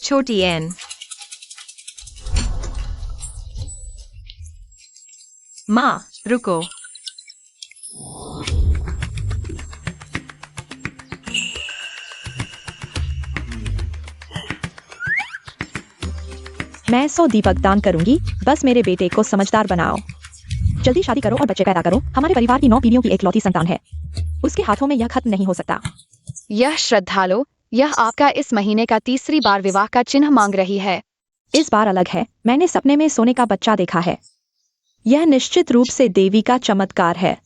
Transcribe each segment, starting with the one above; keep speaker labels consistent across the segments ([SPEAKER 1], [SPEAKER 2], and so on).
[SPEAKER 1] छोटी एन। माँ रुको।
[SPEAKER 2] मैं 100 दीपक दान करूंगी। बस मेरे बेटे को समझदार बनाओ। जल्दी शादी करो और बच्चे पैदा करो। हमारे परिवार की 9 पीढ़ियों की एकलौती संतान है। उसके हाथों में यह खत्म नहीं हो सकता।
[SPEAKER 3] यह श्रद्धालु, यह आपका इस महीने का तीसरी बार विवाह का चिन्ह मांग रही है।
[SPEAKER 2] इस बार अलग है। मैंने सपने में सोने का बच्चा देखा है। यह निश्चित रूप से देवी का चमत्कार है।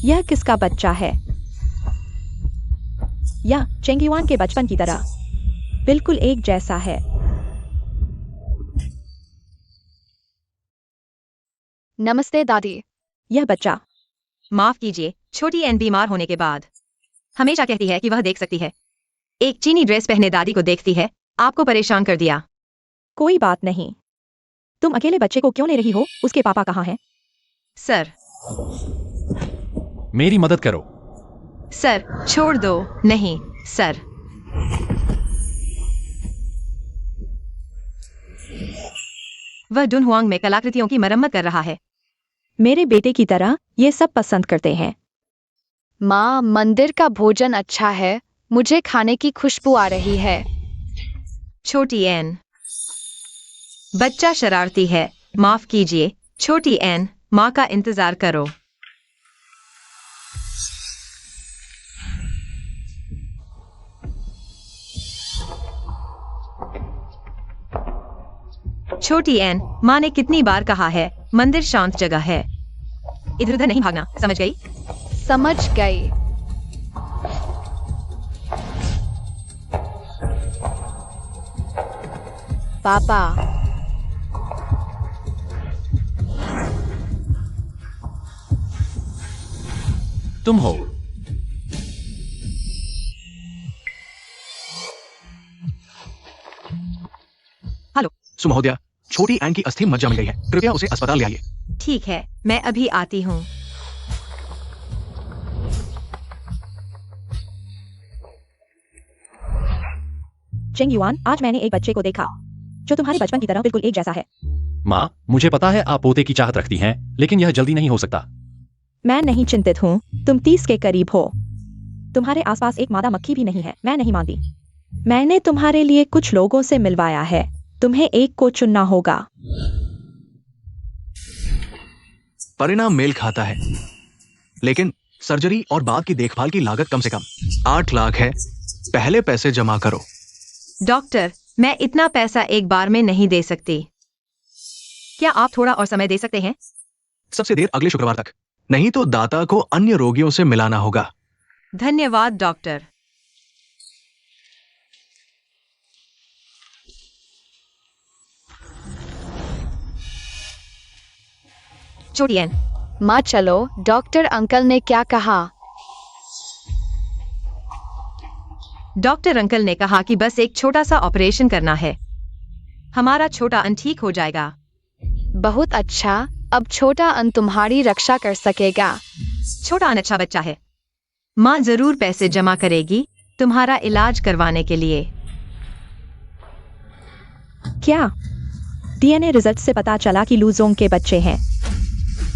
[SPEAKER 2] यह किसका बच्चा है? यह चेंगिवान के बचपन की तरह बिल्कुल एक जैसा है।
[SPEAKER 3] नमस्ते दादी।
[SPEAKER 2] यह बच्चा।
[SPEAKER 1] माफ कीजिए, छोटी एन बीमार होने के बाद हमेशा कहती है कि वह देख सकती है। एक चीनी ड्रेस पहने दादी को देखती है। आपको परेशान कर दिया।
[SPEAKER 2] कोई बात नहीं। तुम अकेले बच्चे को क्यों ले रही हो? उसके पापा कहाँ हैं?
[SPEAKER 1] सर।
[SPEAKER 4] मेरी मदद करो।
[SPEAKER 1] सर छोड़ दो। नहीं सर। वह डुनहुआंग में कलाकृतियों की मरम्मत कर रहा है।
[SPEAKER 2] मेरे बेटे की तरह ये सब पसंद करते हैं।
[SPEAKER 3] माँ, मंदिर का भोजन अच्छा है। मुझे खाने की खुशबू आ रही है।
[SPEAKER 1] छोटी एन। बच्चा शरारती है। माफ कीजिए छोटी एन, माँ का इंतजार करो। छोटी एन, माँ ने कितनी बार कहा है, मंदिर शांत जगह है। इधर उधर नहीं भागना, समझ गई?
[SPEAKER 3] समझ गई। पापा।
[SPEAKER 4] तुम हो।
[SPEAKER 1] हेलो।
[SPEAKER 5] सुमहोदया, छोटी एन की अस्थि मज्जा मिल गई है। कृपया उसे अस्पताल ले आइए।
[SPEAKER 1] ठीक है, मैं अभी आती हूँ।
[SPEAKER 2] चेंगिवान, आज मैंने एक बच्चे को देखा जो तुम्हारे बचपन की तरह बिल्कुल एक जैसा है।
[SPEAKER 4] माँ, मुझे पता है आप पोते की चाहत रखती हैं, लेकिन यह जल्दी नहीं हो सकता।
[SPEAKER 2] मैं नहीं चिंतित हूँ। तुम 30 के करीब हो। तुम्हारे आसपास एक मादा मक्खी भी नहीं है। मैं नहीं मानती। मैंने तुम्हारे लिए कुछ लोगों से मिलवाया है। तुम्हें एक को चुनना होगा।
[SPEAKER 5] परिणाम मेल खाता है, लेकिन सर्जरी और बाद की देखभाल की लागत कम से कम 8 लाख है। पहले पैसे जमा करो।
[SPEAKER 1] डॉक्टर, मैं इतना पैसा एक बार में नहीं दे सकती। क्या आप थोड़ा और समय दे सकते हैं?
[SPEAKER 5] सबसे देर अगले शुक्रवार तक, नहीं तो दाता को अन्य रोगियों से मिलाना होगा।
[SPEAKER 1] धन्यवाद डॉक्टर। छोटी एन।
[SPEAKER 3] माँ चलो, डॉक्टर अंकल ने क्या कहा?
[SPEAKER 1] डॉक्टर अंकल ने कहा कि बस एक छोटा सा ऑपरेशन करना है। हमारा छोटा अन ठीक हो जाएगा।
[SPEAKER 3] बहुत अच्छा। अब छोटा अन तुम्हारी रक्षा कर सकेगा।
[SPEAKER 1] छोटा अन अच्छा बच्चा है। माँ जरूर पैसे जमा करेगी तुम्हारा इलाज करवाने के लिए।
[SPEAKER 2] क्या डीएनए रिजल्ट से पता चला कि लूजोंग के बच्चे हैं?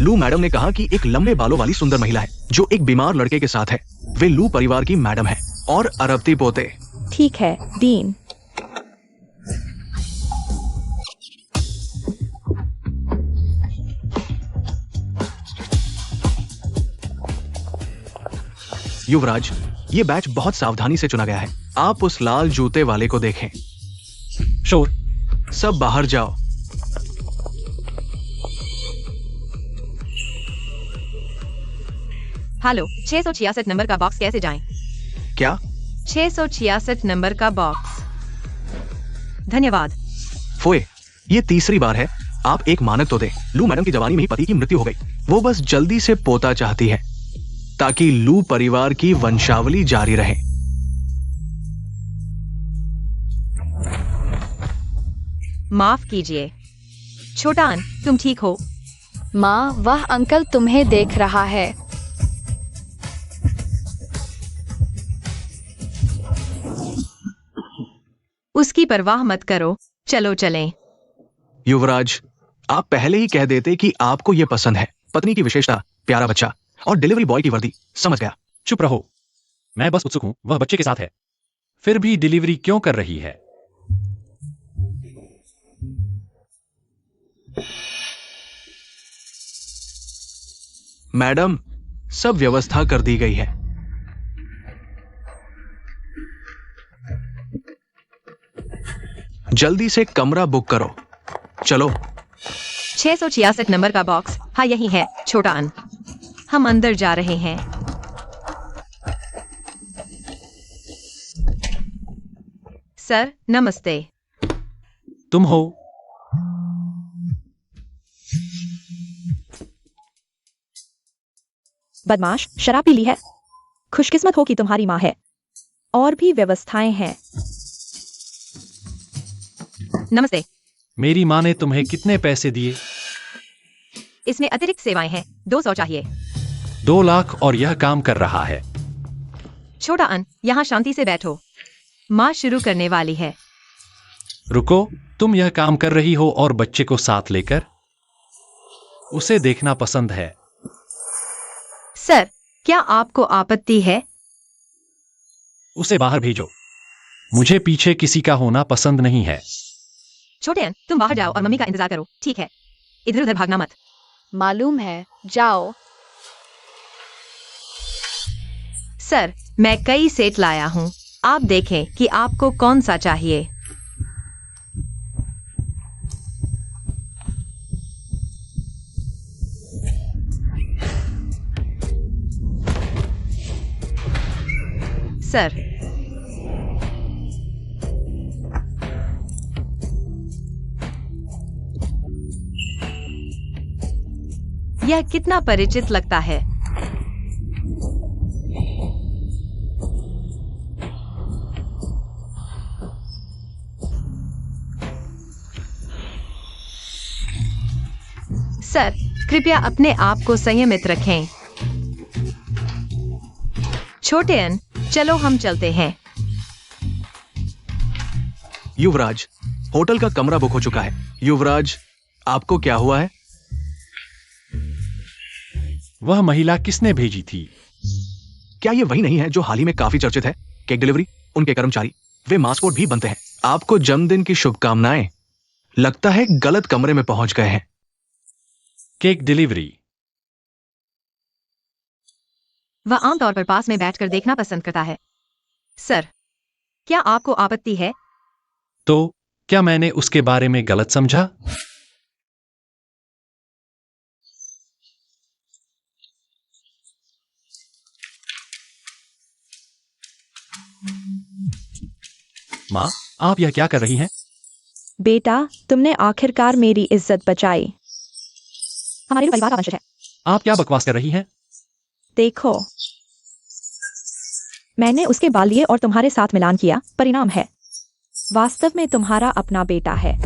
[SPEAKER 5] लू मैडम ने कहा कि एक लंबे बालों वाली सुंदर महिला है जो एक बीमार लड़के के साथ है। वे लू परिवार की मैडम है और अरबती पोते।
[SPEAKER 2] ठीक है डीन।
[SPEAKER 5] युवराज, ये बैच बहुत सावधानी से चुना गया है। आप उस लाल जूते वाले को देखें।
[SPEAKER 4] शोर।
[SPEAKER 5] सब बाहर जाओ।
[SPEAKER 1] हेलो, 666 नंबर का बॉक्स कैसे जाएं?
[SPEAKER 5] क्या?
[SPEAKER 1] 666 नंबर का बॉक्स। धन्यवाद।
[SPEAKER 5] फोए, ये तीसरी बार है। आप एक मानक तो दे। लू मैडम की जवानी में ही पति की मृत्यु हो गई। वो बस जल्दी से पोता चाहती है ताकि लू परिवार की वंशावली जारी रहे।
[SPEAKER 1] माफ कीजिए छोटा अन, तुम ठीक हो?
[SPEAKER 3] माँ, वह अंकल तुम्हें देख रहा है।
[SPEAKER 1] उसकी परवाह मत करो, चलो चलें।
[SPEAKER 5] युवराज, आप पहले ही कह देते कि आपको यह पसंद है। पत्नी की विशेषता, प्यारा बच्चा और डिलीवरी बॉय की वर्दी। समझ गया।
[SPEAKER 4] चुप रहो। मैं बस उत्सुक हूं, वह बच्चे के साथ है। फिर भी डिलीवरी क्यों कर रही है?
[SPEAKER 5] मैडम, सब व्यवस्था कर दी गई है। जल्दी से कमरा बुक करो। चलो।
[SPEAKER 1] 666 नंबर का बॉक्स, हाँ यही है, छोटा अन। हम अंदर जा रहे हैं। सर, नमस्ते।
[SPEAKER 4] तुम हो?
[SPEAKER 2] बदमाश, शराब पी ली है। खुशकिस्मत हो कि तुम्हारी माँ है। और भी व्यवस्थाएं हैं।
[SPEAKER 1] नमस्ते।
[SPEAKER 4] मेरी माँ ने तुम्हें कितने पैसे दिए?
[SPEAKER 1] इसमें अतिरिक्त सेवाएं हैं, 200 चाहिए।
[SPEAKER 4] 2 लाख और यह काम कर रहा है।
[SPEAKER 1] छोटा अन, यहाँ शांति से बैठो। माँ शुरू करने वाली है।
[SPEAKER 4] रुको, तुम यह काम कर रही हो और बच्चे को साथ लेकर? उसे देखना पसंद है।
[SPEAKER 1] सर, क्या आपको आपत्ति है?
[SPEAKER 4] उसे बाहर भेजो। मुझे पीछे किसी का होना पसंद नहीं है।
[SPEAKER 1] छोटे अन, तुम बाहर जाओ और मम्मी का इंतजार करो, ठीक है? इधर उधर भागना मत।
[SPEAKER 3] मालूम है, जाओ।
[SPEAKER 1] सर, मैं कई सेट लाया हूँ। आप देखें कि आपको कौन सा चाहिए। सर, यह कितना परिचित लगता है। सर, कृपया अपने आप को संयमित रखें। छोटे अन, चलो हम चलते हैं।
[SPEAKER 5] युवराज, होटल का कमरा बुक हो चुका है। युवराज, आपको क्या हुआ है?
[SPEAKER 4] वह महिला किसने भेजी थी?
[SPEAKER 5] क्या ये वही नहीं है जो हाल ही में काफी चर्चित है? केक डिलीवरी, उनके कर्मचारी, वे मास्कोट भी बनते हैं। आपको जन्मदिन की शुभकामनाएं। लगता है गलत कमरे में पहुंच गए हैं।
[SPEAKER 4] Cake delivery.
[SPEAKER 1] वह आमतौर पर पास में बैठकर देखना पसंद करता है। सर, क्या आपको आपत्ति है?
[SPEAKER 4] तो क्या मैंने उसके बारे में गलत समझा? माँ, आप यह क्या कर रही हैं?
[SPEAKER 2] बेटा, तुमने आखिरकार मेरी इज्जत बचाई। हमारे परिवार का वंशज है।
[SPEAKER 4] आप क्या बकवास कर रही हैं?
[SPEAKER 2] देखो, मैंने उसके बाल लिए और तुम्हारे साथ मिलान किया। परिणाम है, वास्तव में तुम्हारा अपना बेटा है।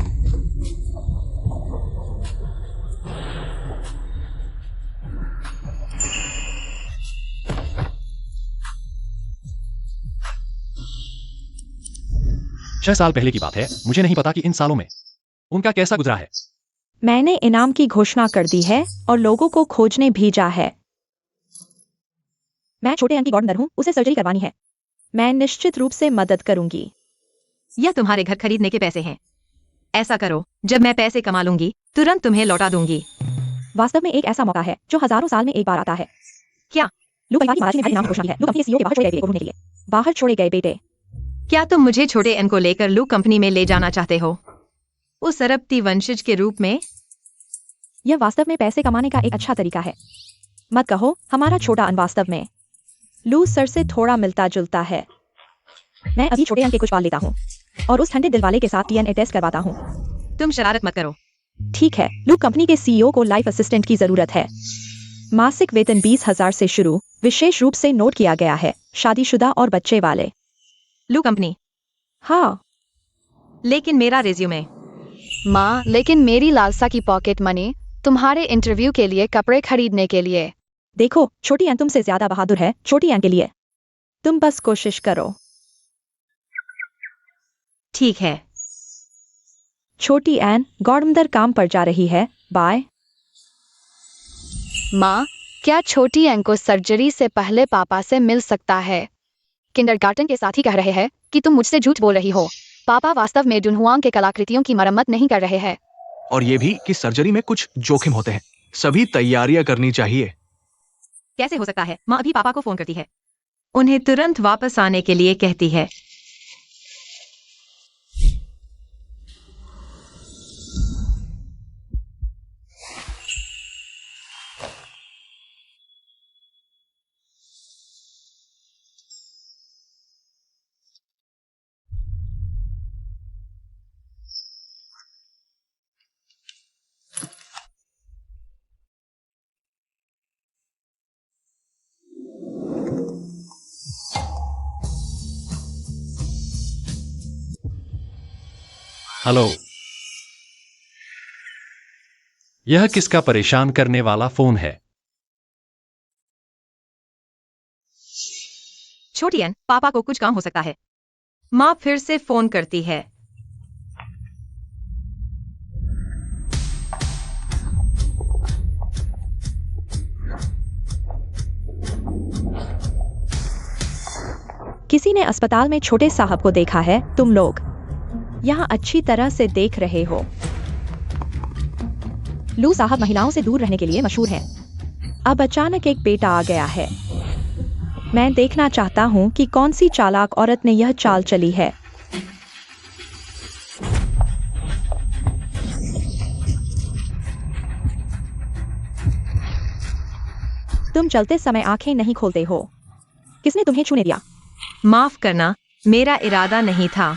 [SPEAKER 4] छह साल पहले की बात है। मुझे नहीं पता कि इन सालों में उनका कैसा गुजरा है।
[SPEAKER 2] मैंने इनाम की घोषणा कर दी है और लोगों को खोजने भेजा है। मैं छोटे अंक की गॉर्डनर हूँ, उसे सर्जरी करवानी है। मैं निश्चित रूप से मदद करूंगी।
[SPEAKER 1] यह तुम्हारे घर खरीदने के पैसे हैं। ऐसा करो, जब मैं पैसे कमा लूंगी तुरंत तुम्हें लौटा दूंगी।
[SPEAKER 2] वास्तव में एक ऐसा मौका है जो हजारों साल में एक बार आता है।
[SPEAKER 1] क्या?
[SPEAKER 2] लू परिवार की महाराज ने भारी इनाम की घोषणा की है। लू कंपनी के सीईओ के बाहर छोड़े गए बेटे को ढूंढने के लिए। बाहर छोड़े गए बेटे।
[SPEAKER 1] क्या तुम मुझे छोटे एन को लेकर लू कंपनी में ले जाना चाहते हो? उस अरबती वंशज के रूप में?
[SPEAKER 2] यह वास्तव में पैसे कमाने का एक अच्छा तरीका है। मत कहो हमारा छोटा अन वास्तव में लू सर से थोड़ा मिलता जुलता है। मैं अभी छोटे अन के कुछ पाल लेता हूँ और उस ठंडे दिल वाले के साथ डीएनए टेस्ट करवाता हूँ।
[SPEAKER 1] तुम शरारत मत करो।
[SPEAKER 2] ठीक है, लू कंपनी के सीईओ को लाइफ असिस्टेंट की जरूरत है। मासिक वेतन 20,000 से शुरू, विशेष रूप से नोट किया गया है, शादीशुदा और बच्चे वाले।
[SPEAKER 1] लू कंपनी?
[SPEAKER 2] हाँ,
[SPEAKER 1] लेकिन मेरा रिज्यूमे।
[SPEAKER 3] माँ, लेकिन मेरी लालसा की पॉकेट मनी तुम्हारे इंटरव्यू के लिए कपड़े खरीदने के लिए।
[SPEAKER 2] देखो, छोटी एन तुमसे ज्यादा बहादुर है। छोटी एन के लिए तुम बस कोशिश करो।
[SPEAKER 1] ठीक है।
[SPEAKER 2] छोटी एन, गॉडमदर काम पर जा रही है। बाय।
[SPEAKER 3] माँ, क्या छोटी एन को सर्जरी से पहले पापा से मिल सकता है? किंडरगार्टन के साथी कह रहे हैं कि तुम मुझसे झूठ बोल रही हो। पापा वास्तव में डुनहुआंग के कलाकृतियों की मरम्मत नहीं कर रहे हैं।
[SPEAKER 5] और ये भी कि सर्जरी में कुछ जोखिम होते हैं। सभी तैयारियां करनी चाहिए।
[SPEAKER 1] कैसे हो सकता है? माँ अभी पापा को फोन करती है। उन्हें तुरंत वापस आने के लिए कहती है।
[SPEAKER 4] हेलो। यह किसका परेशान करने वाला फोन है?
[SPEAKER 1] छोटी एन, पापा को कुछ काम हो सकता है। माँ फिर से फोन करती है।
[SPEAKER 2] किसी ने अस्पताल में छोटे साहब को देखा है। तुम लोग यहाँ अच्छी तरह से देख रहे हो। लू साहब महिलाओं से दूर रहने के लिए मशहूर है। अब अचानक एक बेटा आ गया है। मैं देखना चाहता हूँ कि कौन सी चालाक औरत ने यह चाल चली है। तुम चलते समय आंखें नहीं खोलते हो। किसने तुम्हें छूने दिया?
[SPEAKER 1] माफ करना, मेरा इरादा नहीं था।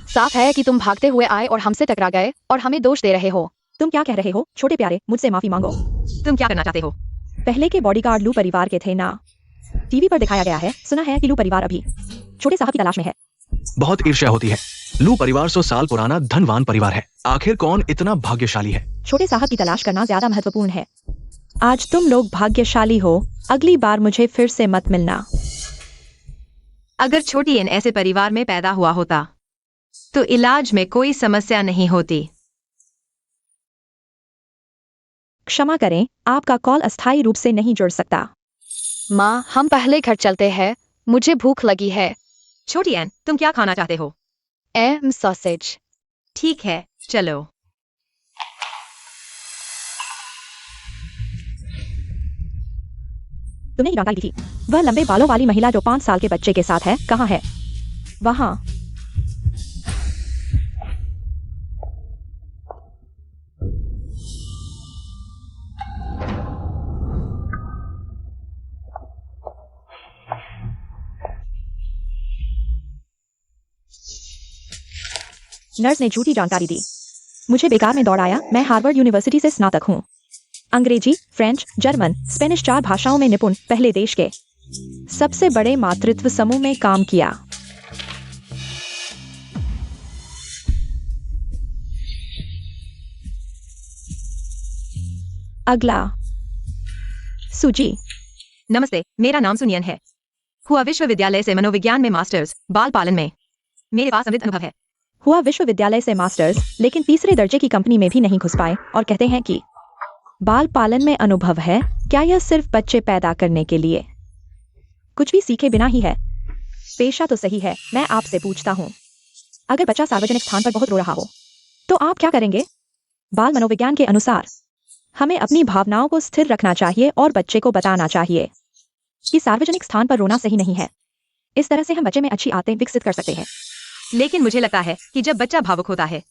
[SPEAKER 3] साफ है कि तुम भागते हुए आए और हमसे टकरा गए और हमें दोष दे रहे हो।
[SPEAKER 2] तुम क्या कह रहे हो? छोटे प्यारे, मुझसे माफी मांगो।
[SPEAKER 1] तुम क्या करना चाहते हो?
[SPEAKER 2] पहले के बॉडीगार्ड लू परिवार के थे ना। टीवी पर दिखाया गया है। सुना है कि लू परिवार अभी छोटे साहब की तलाश में है।
[SPEAKER 5] बहुत ईर्ष्या होती है। लू परिवार 100 साल पुराना धनवान परिवार है। आखिर कौन इतना भाग्यशाली है?
[SPEAKER 2] छोटे साहब की तलाश करना ज्यादा महत्वपूर्ण है। आज तुम लोग भाग्यशाली हो। अगली बार मुझे फिर से मत मिलना।
[SPEAKER 1] अगर छोटी एन ऐसे परिवार में पैदा हुआ होता तो इलाज में कोई समस्या नहीं होती।
[SPEAKER 2] क्षमा करें, आपका कॉल अस्थायी रूप से नहीं जुड़ सकता।
[SPEAKER 3] माँ, हम पहले घर चलते हैं। मुझे भूख लगी है।
[SPEAKER 1] छोटी एन, तुम क्या खाना चाहते हो?
[SPEAKER 3] सॉसेज।
[SPEAKER 1] ठीक है, चलो।
[SPEAKER 2] तुमने ही जानकारी दी थी। वह लंबे बालों वाली महिला जो 5 साल के बच्चे के साथ है, कहाँ है? वहाँ। नर्स ने झूठी जानकारी दी। मुझे बेकार में दौड़ाया। मैं हार्वर्ड यूनिवर्सिटी से स्नातक हूँ। अंग्रेजी, फ्रेंच, जर्मन, स्पेनिश 4 भाषाओं में निपुण। पहले देश के सबसे बड़े मातृत्व समूह में काम किया। अगला। सूजी।
[SPEAKER 1] नमस्ते, मेरा नाम सुनियन है। हुआ विश्वविद्यालय से मनोविज्ञान में मास्टर्स, बाल पालन में। मेरे पास समृद्ध अनुभव है।
[SPEAKER 2] हुआ विश्वविद्यालय से मास्टर्स, लेकिन तीसरे दर्जे की कंपनी में भी नहीं घुस पाए और कहते हैं कि बाल पालन में अनुभव है। क्या यह सिर्फ बच्चे पैदा करने के लिए कुछ भी सीखे बिना ही है? पेशा तो सही है। मैं आपसे पूछता हूँ, अगर बच्चा सार्वजनिक स्थान पर बहुत रो रहा हो तो आप क्या करेंगे? बाल मनोविज्ञान के अनुसार हमें अपनी भावनाओं को स्थिर रखना चाहिए और बच्चे को बताना चाहिए कि सार्वजनिक स्थान पर रोना सही नहीं है। इस तरह से हम बच्चे में अच्छी आदतें विकसित कर सकते हैं।
[SPEAKER 1] लेकिन मुझे लगता है कि जब बच्चा भावुक होता है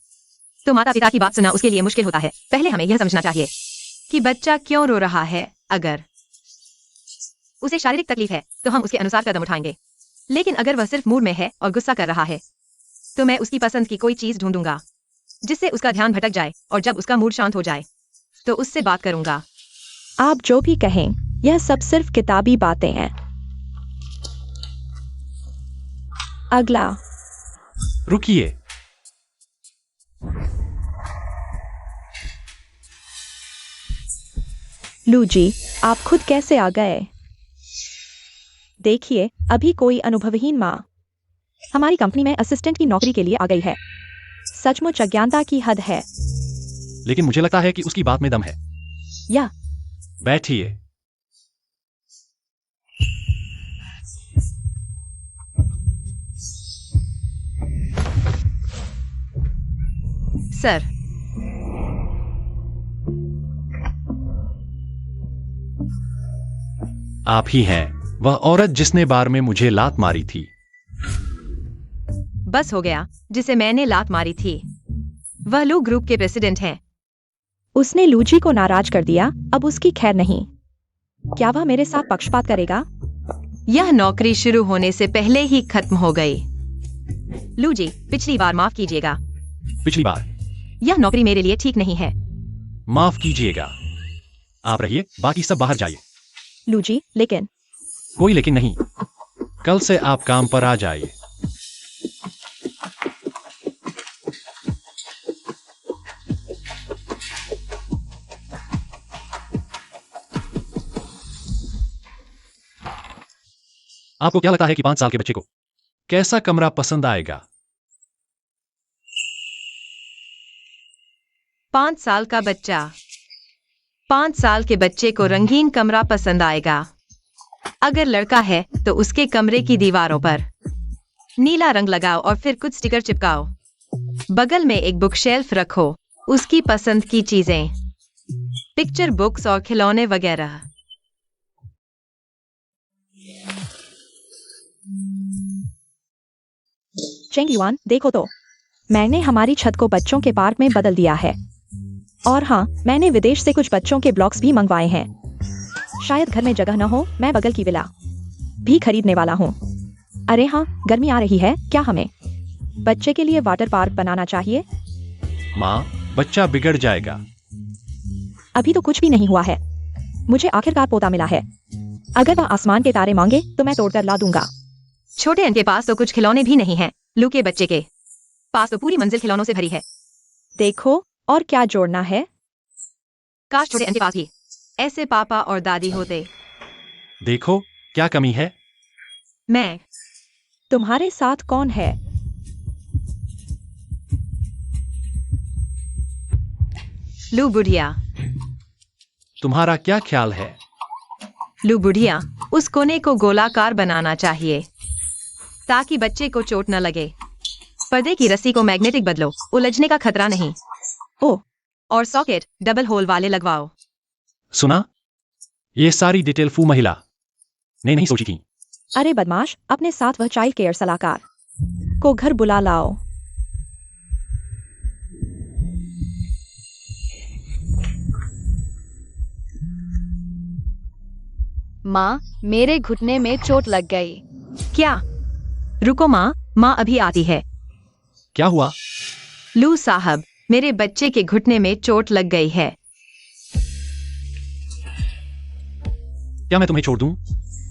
[SPEAKER 1] तो माता पिता की बात सुनना उसके लिए मुश्किल होता है। पहले हमें यह समझना चाहिए कि बच्चा क्यों रो रहा है। अगर उसे शारीरिक तकलीफ है तो हम उसके अनुसार कदम उठाएंगे। लेकिन अगर वह सिर्फ मूड में है और गुस्सा कर रहा है तो मैं उसकी पसंद की कोई चीज ढूंढूंगा जिससे उसका ध्यान भटक जाए, और जब उसका मूड शांत हो जाए तो उससे बात करूंगा।
[SPEAKER 2] आप जो भी कहें, यह सब सिर्फ किताबी बातें हैं। अगला।
[SPEAKER 4] रुकिए।
[SPEAKER 2] लू जी, आप खुद कैसे आ गए? देखिए, अभी कोई अनुभवहीन माँ हमारी कंपनी में असिस्टेंट की नौकरी के लिए आ गई है। सचमुच अज्ञानता की हद है।
[SPEAKER 4] लेकिन मुझे लगता है कि उसकी बात में दम है।
[SPEAKER 2] या
[SPEAKER 4] बैठिए।
[SPEAKER 1] सर,
[SPEAKER 4] आप ही हैं वह औरत जिसने बार में मुझे लात मारी थी।
[SPEAKER 1] बस हो गया जिसे मैंने लात मारी थी। वह लू ग्रुप के प्रेसिडेंट हैं।
[SPEAKER 2] उसने लूजी को नाराज कर दिया, अब उसकी खैर नहीं। क्या वह मेरे साथ पक्षपात करेगा?
[SPEAKER 1] यह नौकरी शुरू होने से पहले ही खत्म हो गई। लू जी, पिछली बार माफ कीजिएगा।
[SPEAKER 4] पिछली बार?
[SPEAKER 1] यह नौकरी मेरे लिए ठीक नहीं है।
[SPEAKER 4] माफ कीजिएगा। आप रहिए, बाकी सब बाहर जाइए।
[SPEAKER 2] लूजी, लेकिन
[SPEAKER 4] कोई लेकिन नहीं। कल से आप काम पर आ जाइए। आपको क्या लगता है कि 5 साल के बच्चे को कैसा कमरा पसंद आएगा?
[SPEAKER 1] 5 साल का बच्चा। 5 साल के बच्चे को रंगीन कमरा पसंद आएगा। अगर लड़का है तो उसके कमरे की दीवारों पर नीला रंग लगाओ और फिर कुछ स्टिकर चिपकाओ। बगल में एक बुक शेल्फ रखो, उसकी पसंद की चीजें, पिक्चर बुक्स और खिलौने वगैरह।
[SPEAKER 2] चेंग युआन, देखो तो, मैंने हमारी छत को बच्चों के पार्क में बदल दिया है। और हाँ, मैंने विदेश से कुछ बच्चों के ब्लॉक्स भी मंगवाए हैं। शायद घर में जगह न हो, मैं बगल की विला भी खरीदने वाला हूँ। अरे हाँ, गर्मी आ रही है, क्या हमें बच्चे के लिए वाटर पार्क बनाना चाहिए?
[SPEAKER 4] माँ, बच्चा बिगड़ जाएगा।
[SPEAKER 2] अभी तो कुछ भी नहीं हुआ है। मुझे आखिरकार पोता मिला है। अगर वह आसमान के तारे मांगे तो मैं तोड़कर ला दूंगा।
[SPEAKER 1] छोटे अन के पास तो कुछ खिलौने भी नहीं हैं। लू के बच्चे के पास तो पूरी मंजिल खिलौनों से भरी है।
[SPEAKER 2] देखो, और क्या जोड़ना है?
[SPEAKER 1] काश छोटे अन के पास भी ऐसे पापा और दादी होते।
[SPEAKER 4] देखो, क्या कमी है?
[SPEAKER 1] मैं।
[SPEAKER 2] तुम्हारे साथ कौन है?
[SPEAKER 1] लू बुढ़िया।
[SPEAKER 4] तुम्हारा क्या ख्याल है?
[SPEAKER 1] लू बुढ़िया, उस कोने को गोलाकार बनाना चाहिए ताकि बच्चे को चोट न लगे। पर्दे की रस्सी को मैग्नेटिक बदलो, उलझने का खतरा नहीं।
[SPEAKER 2] ओह,
[SPEAKER 1] और सॉकेट डबल होल वाले लगवाओ।
[SPEAKER 4] सुना? ये सारी डिटेल फू महिला ने नहीं सोची थी।
[SPEAKER 2] अरे बदमाश, अपने साथ वह चाइल्ड केयर सलाहकार को घर बुला लाओ।
[SPEAKER 3] माँ, मेरे घुटने में चोट लग गई।
[SPEAKER 1] क्या? रुको माँ, माँ अभी आती है।
[SPEAKER 4] क्या हुआ?
[SPEAKER 1] लू साहब, मेरे बच्चे के घुटने में चोट लग गई है।
[SPEAKER 4] क्या मैं तुम्हें छोड़ दूं?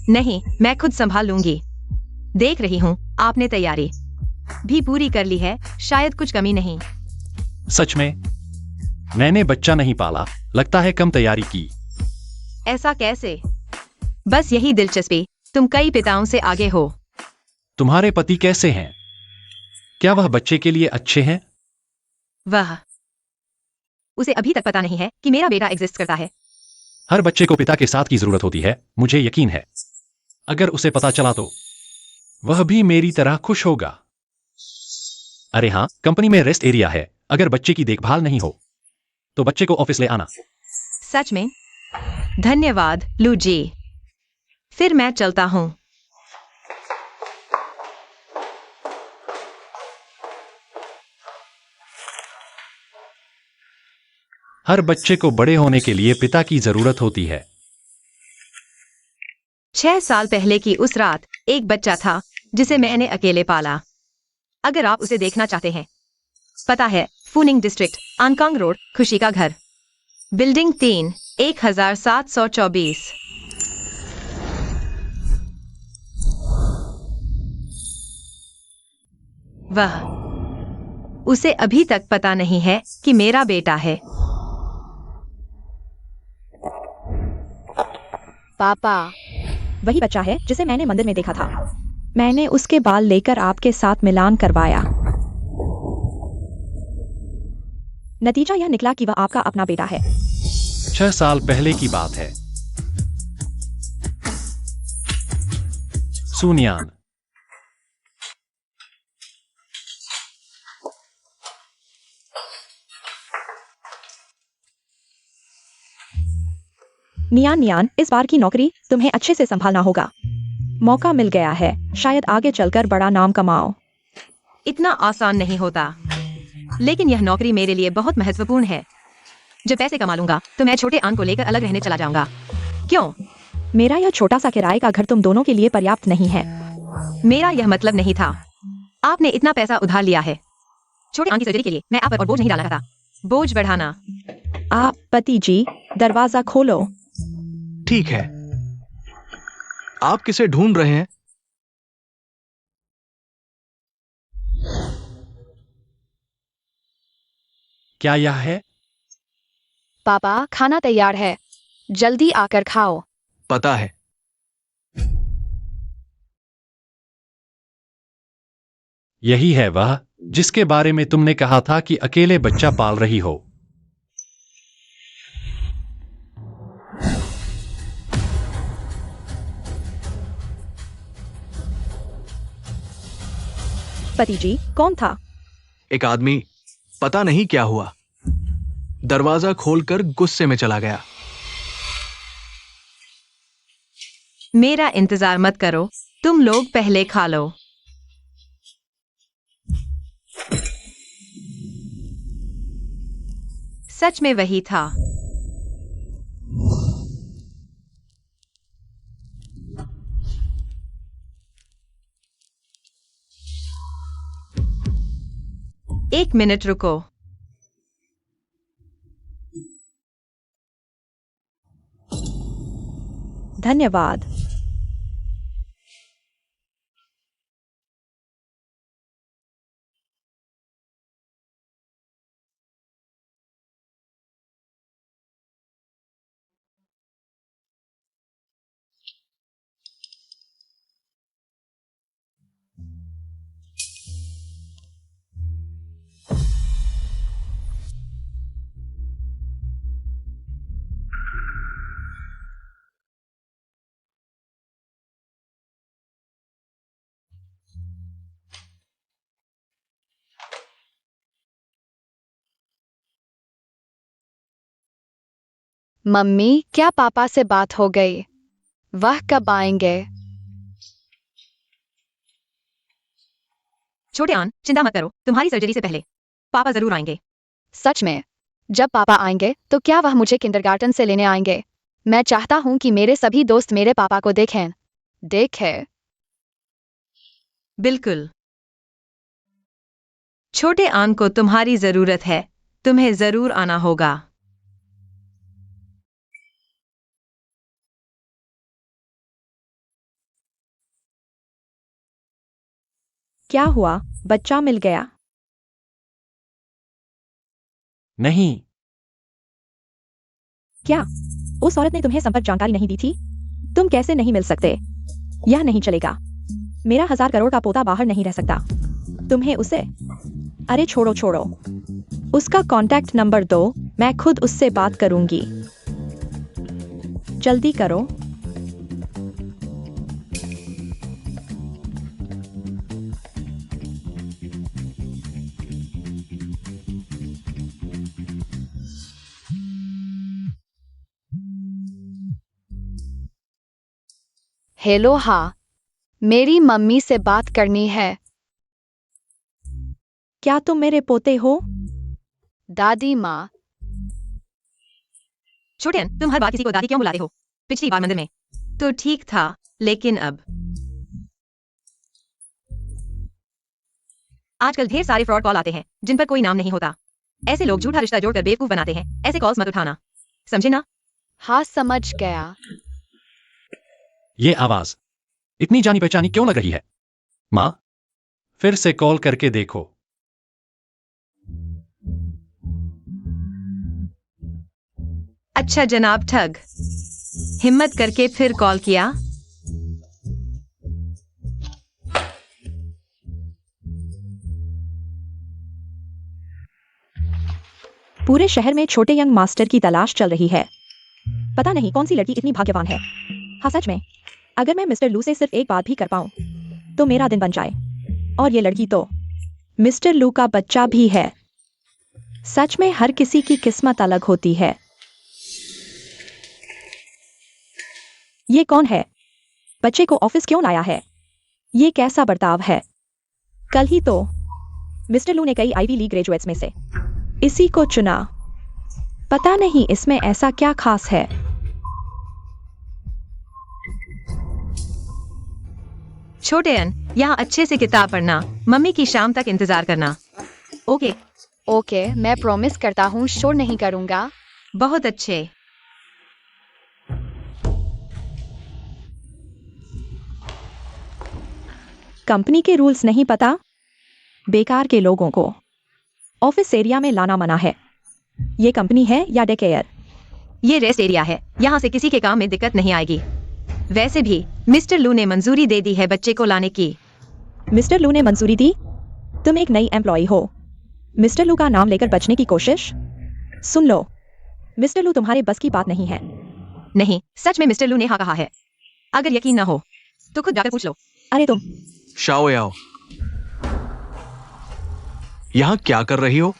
[SPEAKER 1] नहीं, मैं खुद संभाल लूंगी। देख रही हूँ आपने तैयारी भी पूरी कर ली है, शायद कुछ कमी नहीं।
[SPEAKER 4] सच में? मैंने बच्चा नहीं पाला, लगता है कम तैयारी की।
[SPEAKER 1] ऐसा कैसे? बस यही दिलचस्पी, तुम कई पिताओं से आगे हो।
[SPEAKER 4] तुम्हारे पति कैसे हैं? क्या वह बच्चे के लिए अच्छे हैं?
[SPEAKER 1] वह उसे अभी तक पता नहीं है कि मेरा बेटा एग्जिस्ट करता है।
[SPEAKER 4] हर बच्चे को पिता के साथ की जरूरत होती है, मुझे यकीन है। अगर उसे पता चला तो वह भी मेरी तरह खुश होगा। अरे हाँ, कंपनी में रेस्ट एरिया है। अगर बच्चे की देखभाल नहीं हो तो बच्चे को ऑफिस ले आना।
[SPEAKER 1] सच में? धन्यवाद लू जी। फिर मैं चलता हूँ।
[SPEAKER 4] हर बच्चे को बड़े होने के लिए पिता की जरूरत होती है।
[SPEAKER 1] 6 साल पहले की उस रात एक बच्चा था जिसे मैंने अकेले पाला। अगर आप उसे देखना चाहते हैं, पता है फूनिंग डिस्ट्रिक्ट, आंगकांग रोड, खुशी का घर, बिल्डिंग 3, 1724। वह उसे अभी तक पता नहीं है कि मेरा बेटा है।
[SPEAKER 3] पापा,
[SPEAKER 2] वही बच्चा है जिसे मैंने मंदिर में देखा था। मैंने उसके बाल लेकर आपके साथ मिलान करवाया। नतीजा यह निकला कि वह आपका अपना बेटा है।
[SPEAKER 4] 6 साल पहले की बात है। सुनियान,
[SPEAKER 2] नियान नियान, इस बार की नौकरी तुम्हें अच्छे से संभालना होगा। मौका मिल गया है, शायद आगे चलकर बड़ा नाम कमाओ।
[SPEAKER 1] इतना आसान नहीं होता, लेकिन यह नौकरी मेरे लिए बहुत महत्वपूर्ण है। जब पैसे कमा लूंगा तो मैं छोटे आन को लेकर अलग रहने चला जाऊंगा। क्यों?
[SPEAKER 2] मेरा यह छोटा सा किराए का घर तुम दोनों के लिए पर्याप्त नहीं है।
[SPEAKER 1] मेरा यह मतलब नहीं था। आपने इतना पैसा उधार लिया है छोटे आन की सर्जरी के लिए। मैं आप पर और बोझ नहीं डालना था। बोझ बढ़ाना।
[SPEAKER 2] आप पति जी, दरवाजा खोलो।
[SPEAKER 5] ठीक है। आप किसे ढूंढ रहे हैं?
[SPEAKER 4] क्या यह है?
[SPEAKER 3] पापा, खाना तैयार है, जल्दी आकर खाओ।
[SPEAKER 5] पता है।
[SPEAKER 4] यही है वह जिसके बारे में तुमने कहा था कि अकेले बच्चा पाल रही हो।
[SPEAKER 2] पति जी, कौन था?
[SPEAKER 5] एक आदमी, पता नहीं क्या हुआ, दरवाजा खोलकर गुस्से में चला गया।
[SPEAKER 1] मेरा इंतजार मत करो, तुम लोग पहले खा लो। सच में वही था। एक मिनट रुको।
[SPEAKER 2] धन्यवाद।
[SPEAKER 3] मम्मी, क्या पापा से बात हो गई? वह कब आएंगे?
[SPEAKER 1] छोटे आन, चिंता मत करो, तुम्हारी सर्जरी से पहले पापा जरूर आएंगे।
[SPEAKER 3] सच में? जब पापा आएंगे तो क्या वह मुझे किंडरगार्टन से लेने आएंगे? मैं चाहता हूं कि मेरे सभी दोस्त मेरे पापा को देखें।
[SPEAKER 1] बिल्कुल। छोटे आन को तुम्हारी जरूरत है, तुम्हें जरूर आना होगा।
[SPEAKER 2] क्या हुआ? बच्चा मिल गया?
[SPEAKER 4] नहीं।
[SPEAKER 2] क्या उस औरत ने तुम्हें संपर्क जानकारी नहीं दी थी? तुम कैसे नहीं मिल सकते? यह नहीं चलेगा। मेरा 1000 करोड़ का पोता बाहर नहीं रह सकता। तुम्हें उसे... अरे छोड़ो। उसका कांटेक्ट नंबर दो, मैं खुद उससे बात करूंगी। जल्दी करो।
[SPEAKER 3] हेलो, हाँ, मेरी मम्मी से बात करनी है।
[SPEAKER 2] क्या तुम मेरे पोते हो?
[SPEAKER 3] दादी माँ।
[SPEAKER 1] छोटे आन, तुम हर बार किसी को दादी क्यों बुलाते हो? पिछली बार मंदिर में तो ठीक था, लेकिन अब आजकल ढेर सारे फ्रॉड कॉल आते हैं जिन पर कोई नाम नहीं होता। ऐसे लोग झूठा रिश्ता जोड़कर बेवकूफ बनाते हैं। ऐसे कॉल्स मत उठाना, समझे ना?
[SPEAKER 3] हाँ, समझ गया।
[SPEAKER 4] ये आवाज इतनी जानी पहचानी क्यों लग रही है? माँ, फिर से कॉल करके देखो।
[SPEAKER 1] अच्छा जनाब ठग, हिम्मत करके फिर कॉल किया।
[SPEAKER 2] पूरे शहर में छोटे यंग मास्टर की तलाश चल रही है। पता नहीं कौन सी लड़की इतनी भाग्यवान है। हाँ सच में, अगर मैं मिस्टर लू से सिर्फ एक बात भी कर पाऊं तो मेरा दिन बन जाए। और ये लड़की तो मिस्टर लू का बच्चा भी है। सच में हर किसी की किस्मत अलग होती है। ये कौन है? बच्चे को ऑफिस क्यों लाया है? ये कैसा बर्ताव है? कल ही तो मिस्टर लू ने कई आईवी लीग ग्रेजुएट्स में से इसी को चुना। पता नहीं इसमें ऐसा क्या खास है।
[SPEAKER 1] छोटे अन, यहाँ अच्छे से किताब पढ़ना, मम्मी की शाम तक इंतजार करना। ओके।
[SPEAKER 3] ओके, मैं प्रॉमिस करता हूँ शोर नहीं करूँगा।
[SPEAKER 1] बहुत अच्छे।
[SPEAKER 2] कंपनी के रूल्स नहीं पता? बेकार के लोगों को ऑफिस एरिया में लाना मना है। ये कंपनी है या डे केयर?
[SPEAKER 1] ये रेस्ट एरिया है, यहाँ से किसी के काम में दिक्कत नहीं आएगी। वैसे भी मिस्टर लू ने मंजूरी दे दी है बच्चे को लाने की।
[SPEAKER 2] मिस्टर लू ने मंजूरी दी? तुम एक नई एम्प्लॉय हो। मिस्टर लू का नाम लेकर बचने की कोशिश? सुन लो, मिस्टर लू तुम्हारे बस की बात नहीं है।
[SPEAKER 1] नहीं, सच में मिस्टर लू ने हाँ कहा है। अगर यकीन ना हो तो खुद जाकर पूछ लो।
[SPEAKER 2] अरे तुम
[SPEAKER 5] शाओ याओ, यहां क्या कर रही हो?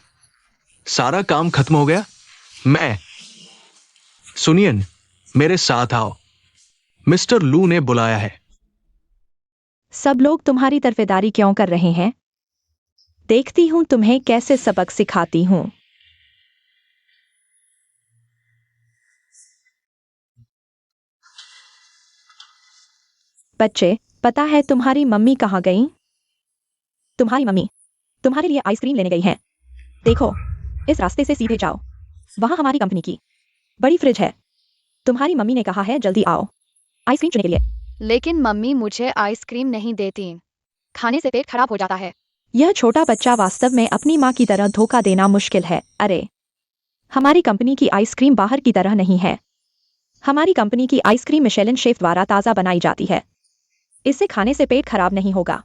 [SPEAKER 5] सारा काम खत्म हो गया? मैं सुनियन, मेरे साथ आओ। मिस्टर लू ने बुलाया है।
[SPEAKER 2] सब लोग तुम्हारी तरफेदारी क्यों कर रहे हैं? देखती हूं तुम्हें कैसे सबक सिखाती हूं। बच्चे, पता है तुम्हारी मम्मी कहाँ गई? तुम्हारी मम्मी तुम्हारे लिए आइसक्रीम लेने गई हैं। देखो, इस रास्ते से सीधे जाओ। वहां हमारी कंपनी की बड़ी फ्रिज है। तुम्हारी मम्मी ने कहा है जल्दी आओ आइसक्रीम चुनने के लिए।
[SPEAKER 3] लेकिन मम्मी मुझे आइसक्रीम नहीं देती। खाने से पेट खराब हो जाता है।
[SPEAKER 2] यह छोटा बच्चा वास्तव में अपनी माँ की तरह धोखा देना मुश्किल है। अरे, हमारी कंपनी की आइसक्रीम बाहर की तरह नहीं है। हमारी कंपनी की आइसक्रीम मिशेलिन शेफ द्वारा ताज़ा बनाई जाती है। इसे खाने से पेट खराब नहीं होगा।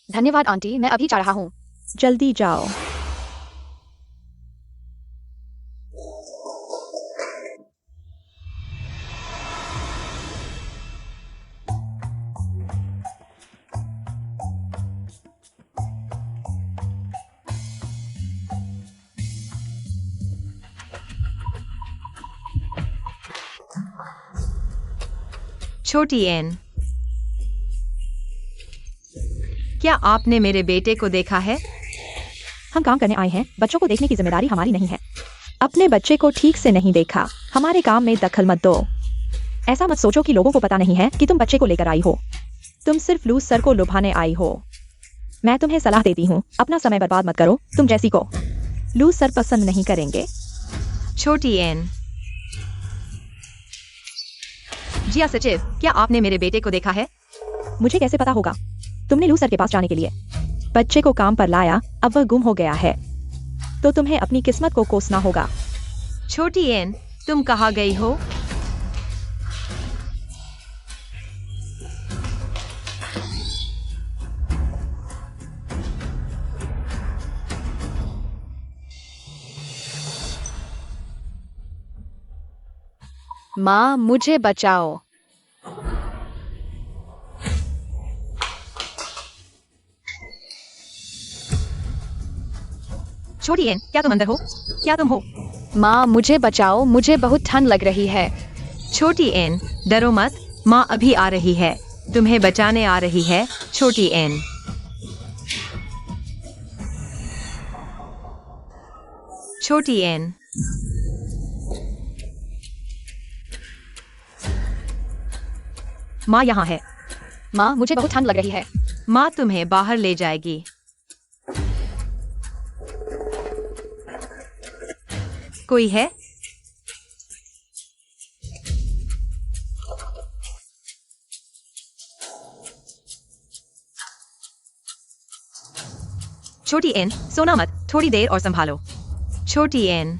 [SPEAKER 3] धन्यवाद आंटी, मैं अभी जा रहा हूँ।
[SPEAKER 2] जल्दी जाओ।
[SPEAKER 1] छोटी एन, क्या आपने मेरे बेटे को देखा है?
[SPEAKER 2] हम काम करने आए हैं, बच्चों को देखने की जिम्मेदारी हमारी नहीं है। अपने बच्चे को ठीक से नहीं देखा, हमारे काम में दखल मत दो। ऐसा मत सोचो कि लोगों को पता नहीं है कि तुम बच्चे को लेकर आई हो। तुम सिर्फ लूज सर को लुभाने आई हो। मैं तुम्हें सलाह देती हूँ, अपना समय बर्बाद मत करो। तुम जैसी को लूज सर पसंद नहीं करेंगे।
[SPEAKER 1] छोटी एन, जी हाँ सचिव, क्या आपने मेरे बेटे को देखा है?
[SPEAKER 2] मुझे कैसे पता होगा? तुमने लू सर के पास जाने के लिए बच्चे को काम पर लाया, अब वह गुम हो गया है। तो तुम्हें अपनी किस्मत को कोसना होगा।
[SPEAKER 1] छोटी एन, तुम कहाँ गई हो?
[SPEAKER 3] माँ, मुझे बचाओ।
[SPEAKER 1] छोटी एन, क्या तुम अंदर हो? क्या तुम हो?
[SPEAKER 3] माँ, मुझे बचाओ, मुझे बहुत ठंड लग रही है।
[SPEAKER 1] छोटी एन, डरो मत, माँ अभी आ रही है, तुम्हें बचाने आ रही है। छोटी एन, छोटी एन, माँ यहाँ है।
[SPEAKER 3] माँ, मुझे बहुत ठंड लग रही है।
[SPEAKER 1] माँ तुम्हें बाहर ले जाएगी। कोई है? छोटी एन, सोना मत, थोड़ी देर और संभालो। छोटी एन,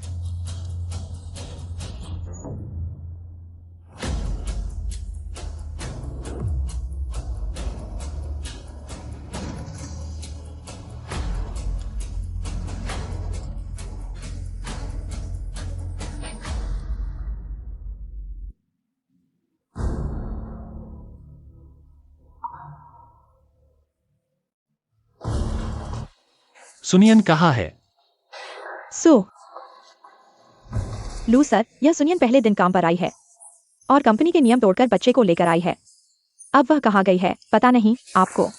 [SPEAKER 4] सुनियन कहाँ है?
[SPEAKER 2] सो लू सर, यह सुनियन पहले दिन काम पर आई है और कंपनी के नियम तोड़कर बच्चे को लेकर आई है। अब वह कहाँ गई है पता नहीं आपको।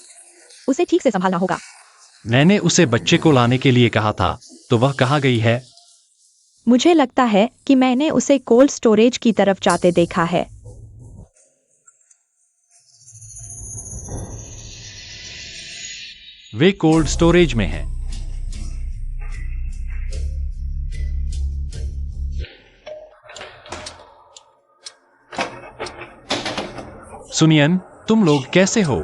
[SPEAKER 2] उसे ठीक से संभालना होगा।
[SPEAKER 4] मैंने उसे बच्चे को लाने के लिए कहा था, तो वह कहाँ गई है?
[SPEAKER 2] मुझे लगता है कि मैंने उसे कोल्ड स्टोरेज की तरफ जाते देखा है।
[SPEAKER 4] वे कोल्ड स्टोरेज में हैं। सुनियन, तुम लोग कैसे हो?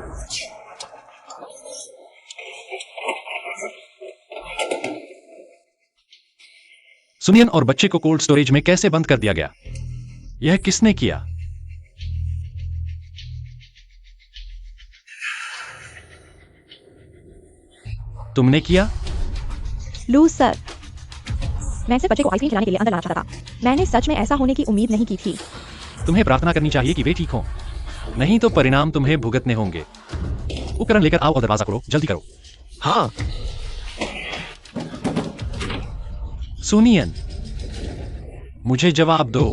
[SPEAKER 4] सुनियन और बच्चे को कोल्ड स्टोरेज में कैसे बंद कर दिया गया? यह किसने किया? तुमने किया?
[SPEAKER 2] लू सर, मैं सिर्फ बच्चे को आइसक्रीम खिलाने के लिए अंदर लाना चाहता था। मैंने सच में ऐसा होने की उम्मीद नहीं की थी।
[SPEAKER 4] तुम्हें प्रार्थना करनी चाहिए कि वे ठीक हों, नहीं तो परिणाम तुम्हें भुगतने होंगे। उपकरण लेकर आओ और दरवाजा खोलो, जल्दी करो।
[SPEAKER 5] हाँ,
[SPEAKER 4] सुनियन, मुझे जवाब दो।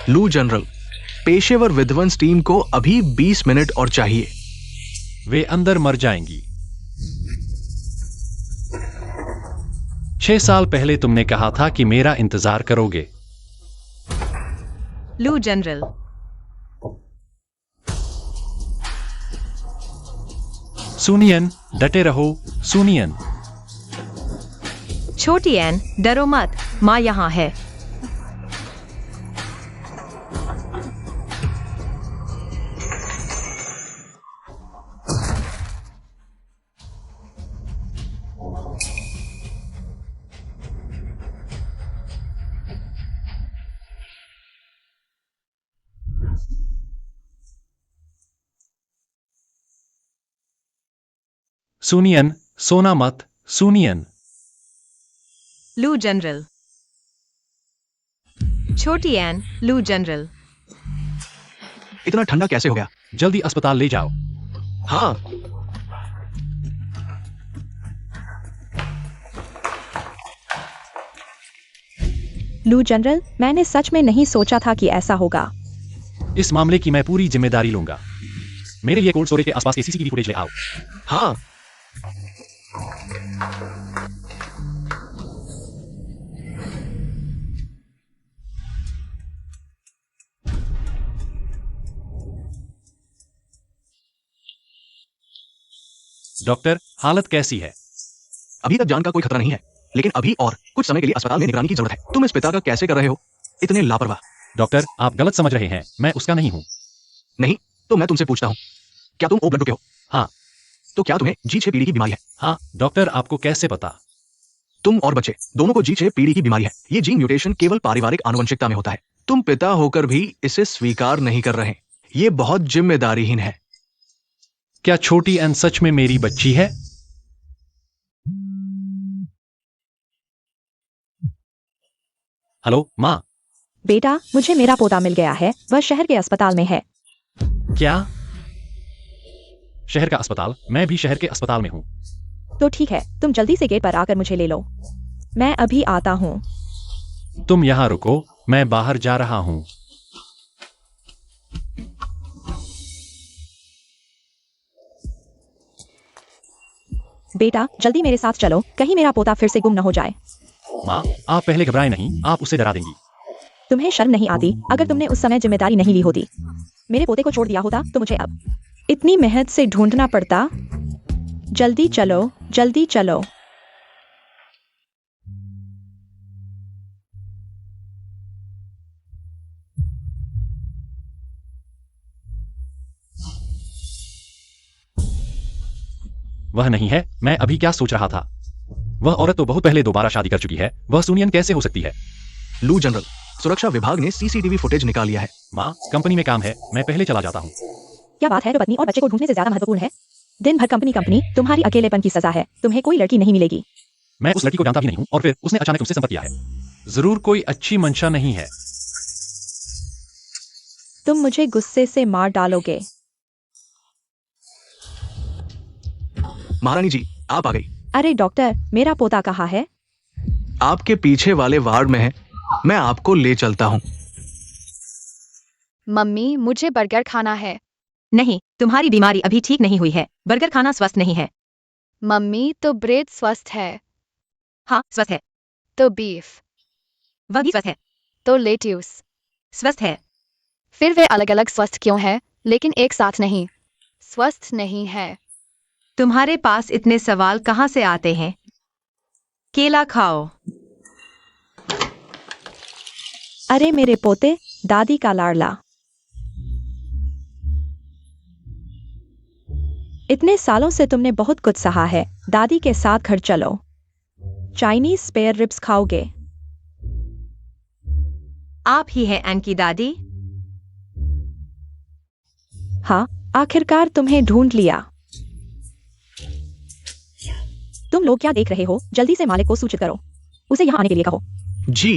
[SPEAKER 5] लू जनरल, पेशेवर विध्वंस टीम को अभी 20 मिनट और चाहिए।
[SPEAKER 4] वे अंदर मर जाएंगी। 6 साल पहले तुमने कहा था कि मेरा इंतजार करोगे।
[SPEAKER 1] लू जनरल,
[SPEAKER 4] सुनियन, डटे रहो। सुनियन,
[SPEAKER 1] छोटी एन, डरो मत, माँ यहाँ है।
[SPEAKER 4] सुनियन, सोना मत। सुनियन,
[SPEAKER 1] लू जनरल, छोटी एन, लू जनरल,
[SPEAKER 5] इतना ठंडा कैसे हो गया?
[SPEAKER 4] जल्दी अस्पताल ले जाओ।
[SPEAKER 5] हाँ,
[SPEAKER 2] लू जनरल, मैंने सच में नहीं सोचा था कि ऐसा होगा।
[SPEAKER 4] इस मामले की मैं पूरी जिम्मेदारी लूंगा। मेरे लिए कोल्ड स्टोरेज के आसपास के सीसीटीवी फुटेज ले आओ।
[SPEAKER 5] हाँ,
[SPEAKER 4] डॉक्टर, हालत कैसी है?
[SPEAKER 5] अभी तक जान का कोई खतरा नहीं है, लेकिन अभी और कुछ समय के लिए अस्पताल में निगरानी की जरूरत है। तुम इस पिता का कैसे कर रहे हो? इतने लापरवाह।
[SPEAKER 4] डॉक्टर, आप गलत समझ रहे हैं, मैं उसका नहीं हूं।
[SPEAKER 5] नहीं तो मैं तुमसे पूछता हूँ, क्या तुम ओ ब्लड ग्रुप के हो?
[SPEAKER 4] हाँ।
[SPEAKER 5] तो क्या तुम्हें G6 पीढ़ी की बीमारी है?
[SPEAKER 4] हाँ डॉक्टर, आपको कैसे पता?
[SPEAKER 5] तुम और बच्चे दोनों को G6 पीढ़ी की बीमारी है। ये जीन म्यूटेशन केवल पारिवारिक आनुवंशिकता में होता है। तुम पिता होकर भी इसे स्वीकार नहीं कर रहे। ये बहुत जिम्मेदारीहीन है।
[SPEAKER 4] क्या छोटी एन सच में मेरी बच्ची है? हेलो माँ।
[SPEAKER 2] बेटा, मुझे मेरा पोता मिल गया है। वह शहर के अस्पताल में है।
[SPEAKER 4] क्या? शहर का अस्पताल? मैं भी शहर के अस्पताल में हूँ।
[SPEAKER 2] तो ठीक है, तुम जल्दी से गेट पर आकर मुझे ले लो। मैं अभी आता हूँ।
[SPEAKER 4] तुम यहाँ रुको, मैं बाहर जा रहा हूँ।
[SPEAKER 2] बेटा, जल्दी मेरे साथ चलो, कहीं मेरा पोता फिर से गुम न हो जाए।
[SPEAKER 4] माँ, आप पहले घबराए नहीं, आप उसे डरा देंगी।
[SPEAKER 2] तुम्हें शर्म नहीं आती? अगर तुमने उस समय जिम्मेदारी नहीं ली होती, मेरे पोते को छोड़ दिया होता, तो मुझे अब इतनी मेहनत से ढूंढना पड़ता। जल्दी चलो, जल्दी चलो।
[SPEAKER 4] वह नहीं है, मैं अभी क्या सोच रहा था। वह औरत तो बहुत पहले दोबारा शादी कर चुकी है, वह सुनियन कैसे हो सकती है?
[SPEAKER 5] लू जनरल, सुरक्षा विभाग ने सीसीटीवी फुटेज निकाल लिया है।
[SPEAKER 4] माँ, कंपनी में काम है, मैं पहले चला जाता हूँ।
[SPEAKER 2] क्या बात है, तो पत्नी और बच्चे को ढूंढने से ज्यादा महत्वपूर्ण है? दिन भर कंपनी कंपनी, तुम्हारी अकेलेपन की सजा है। तुम्हें कोई लड़की नहीं मिलेगी।
[SPEAKER 4] मैं उस लड़की को जानता भी नहीं हूँ और फिर उसने अचानक तुमसे संपर्क किया है। जरूर कोई अच्छी मंशा नहीं है।
[SPEAKER 2] तुम मुझे गुस्से से मार डालोगे।
[SPEAKER 5] महारानी जी, आप आ गई।
[SPEAKER 2] अरे डॉक्टर, मेरा पोता कहाँ है?
[SPEAKER 5] आपके पीछे वाले वार्ड में है, मैं आपको ले चलता हूँ।
[SPEAKER 3] मम्मी, मुझे बर्गर खाना है।
[SPEAKER 1] नहीं, तुम्हारी बीमारी अभी ठीक नहीं हुई है। बर्गर खाना स्वस्थ नहीं है।
[SPEAKER 3] मम्मी, तो ब्रेड स्वस्थ है।
[SPEAKER 1] हाँ, स्वस्थ है।
[SPEAKER 3] तो बीफ।
[SPEAKER 1] वह भी स्वस्थ है।
[SPEAKER 3] तो लेट्यूस।
[SPEAKER 1] स्वस्थ है।
[SPEAKER 3] फिर वे अलग अलग स्वस्थ क्यों है, लेकिन एक साथ नहीं? स्वस्थ नहीं है।
[SPEAKER 1] तुम्हारे पास इतने सवाल कहाँ से आते हैं? केला खाओ।
[SPEAKER 2] अरे मेरे पोते, दादी का लाडला। इतने सालों से तुमने बहुत कुछ सहा है। दादी के साथ घर चलो। चाइनीज स्पेयर रिब्स खाओगे?
[SPEAKER 1] आप ही हैं एन की दादी?
[SPEAKER 2] हाँ, आखिरकार तुम्हें ढूंढ लिया। तुम लोग क्या देख रहे हो? जल्दी से मालिक को सूचित करो। उसे यहाँ आने के लिए कहो।
[SPEAKER 5] जी।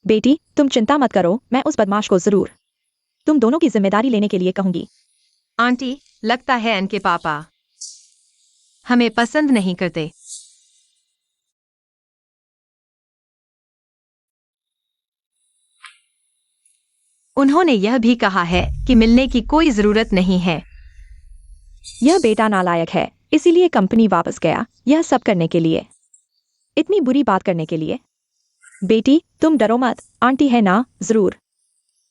[SPEAKER 2] बेटी, तुम चिंता मत करो, मैं उस बदमाश को जरूर तुम दोनों की जिम्मेदारी लेने के लिए कहूंगी।
[SPEAKER 1] आंटी, लगता है एन के पापा हमें पसंद नहीं करते। उन्होंने यह भी कहा है कि मिलने की कोई जरूरत नहीं है।
[SPEAKER 2] यह बेटा नालायक है, इसीलिए कंपनी वापस गया, यह सब करने के लिए, इतनी बुरी बात करने के लिए। बेटी, तुम डरो मत, आंटी है ना, जरूर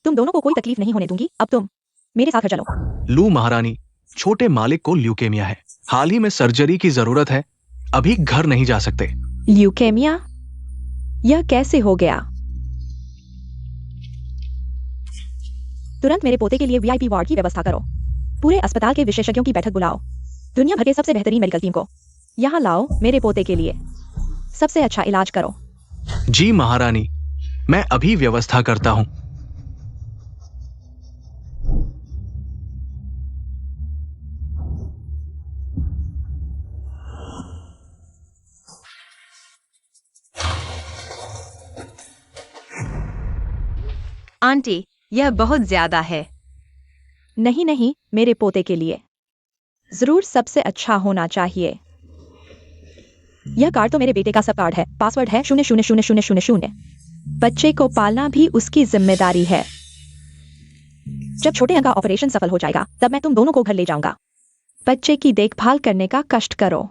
[SPEAKER 2] तुम दोनों को कोई तकलीफ नहीं होने दूंगी। अब तुम मेरे साथ घर चलो।
[SPEAKER 5] लू महारानी, छोटे मालिक को ल्यूकेमिया है, हाल ही में सर्जरी की जरूरत है, अभी घर नहीं जा सकते।
[SPEAKER 2] ल्यूकेमिया? यह कैसे हो गया? तुरंत मेरे पोते के लिए वीआईपी वार्ड की व्यवस्था करो। पूरे अस्पताल के विशेषज्ञों की बैठक बुलाओ। दुनिया भर के सबसे बेहतरीन मेडिकल टीम को यहाँ लाओ। मेरे पोते के लिए सबसे अच्छा इलाज करो।
[SPEAKER 5] जी महारानी, मैं अभी व्यवस्था करता हूँ।
[SPEAKER 1] आंटी, यह बहुत ज्यादा है।
[SPEAKER 2] नहीं नहीं, मेरे पोते के लिए जरूर सबसे अच्छा होना चाहिए। यह कार्ड तो मेरे बेटे का सब कार्ड है। पासवर्ड है 000000। बच्चे को पालना भी उसकी जिम्मेदारी है। जब छोटे अंग का ऑपरेशन सफल हो जाएगा, तब मैं तुम दोनों को घर ले जाऊंगा। बच्चे की देखभाल करने का कष्ट करो।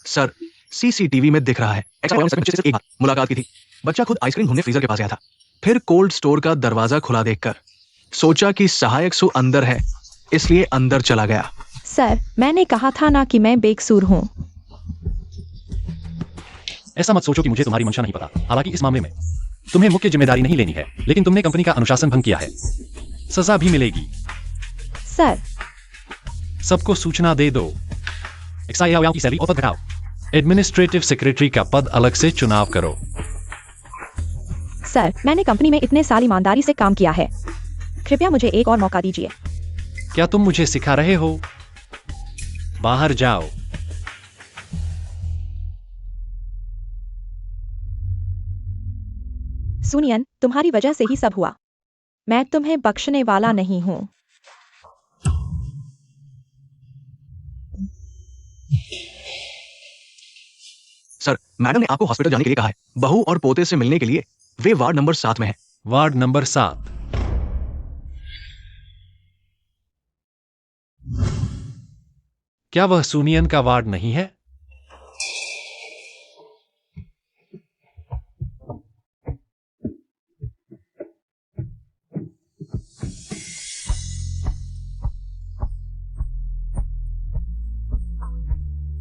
[SPEAKER 5] सर, सीसीटीवी में दिख रहा है, बच्चे से एक बार मुलाकात की थी। बच्चा खुद आइसक्रीम ढूंढने फ्रीजर के पास गया था, फिर कोल्ड स्टोर का दरवाजा खुला देखकर सोचा कि सहायक सु अंदर है, इसलिए अंदर चला गया।
[SPEAKER 2] सर, मैंने कहा था ना कि मैं बेकसूर हूँ।
[SPEAKER 4] ऐसा मत सोचो कि मुझे तुम्हारी मंशा नहीं पता। हालांकि इस मामले में तुम्हें मुख्य जिम्मेदारी नहीं लेनी है, लेकिन तुमने कंपनी का अनुशासन भंग किया है, सजा भी मिलेगी।
[SPEAKER 2] सर,
[SPEAKER 4] सबको सूचना दे दो। एक्साइयाओ की सैलरी और पद घटाओ। एडमिनिस्ट्रेटिव सेक्रेटरी का पद अलग से चुनाव करो।
[SPEAKER 2] सर, मैंने कंपनी में इतने साल ईमानदारी से काम किया है, कृपया मुझे एक और मौका दीजिए।
[SPEAKER 4] क्या तुम मुझे सिखा रहे हो? बाहर जाओ।
[SPEAKER 2] सुनियन, तुम्हारी वजह से ही सब हुआ। मैं तुम्हें बख्शने वाला नहीं हूँ।
[SPEAKER 5] सर, मैडम ने आपको हॉस्पिटल जाने के लिए कहा है, बहू और पोते से मिलने के लिए। वे वार्ड नंबर 7 में है।
[SPEAKER 4] Ward number 7। क्या वह सुनियन का वार्ड नहीं है?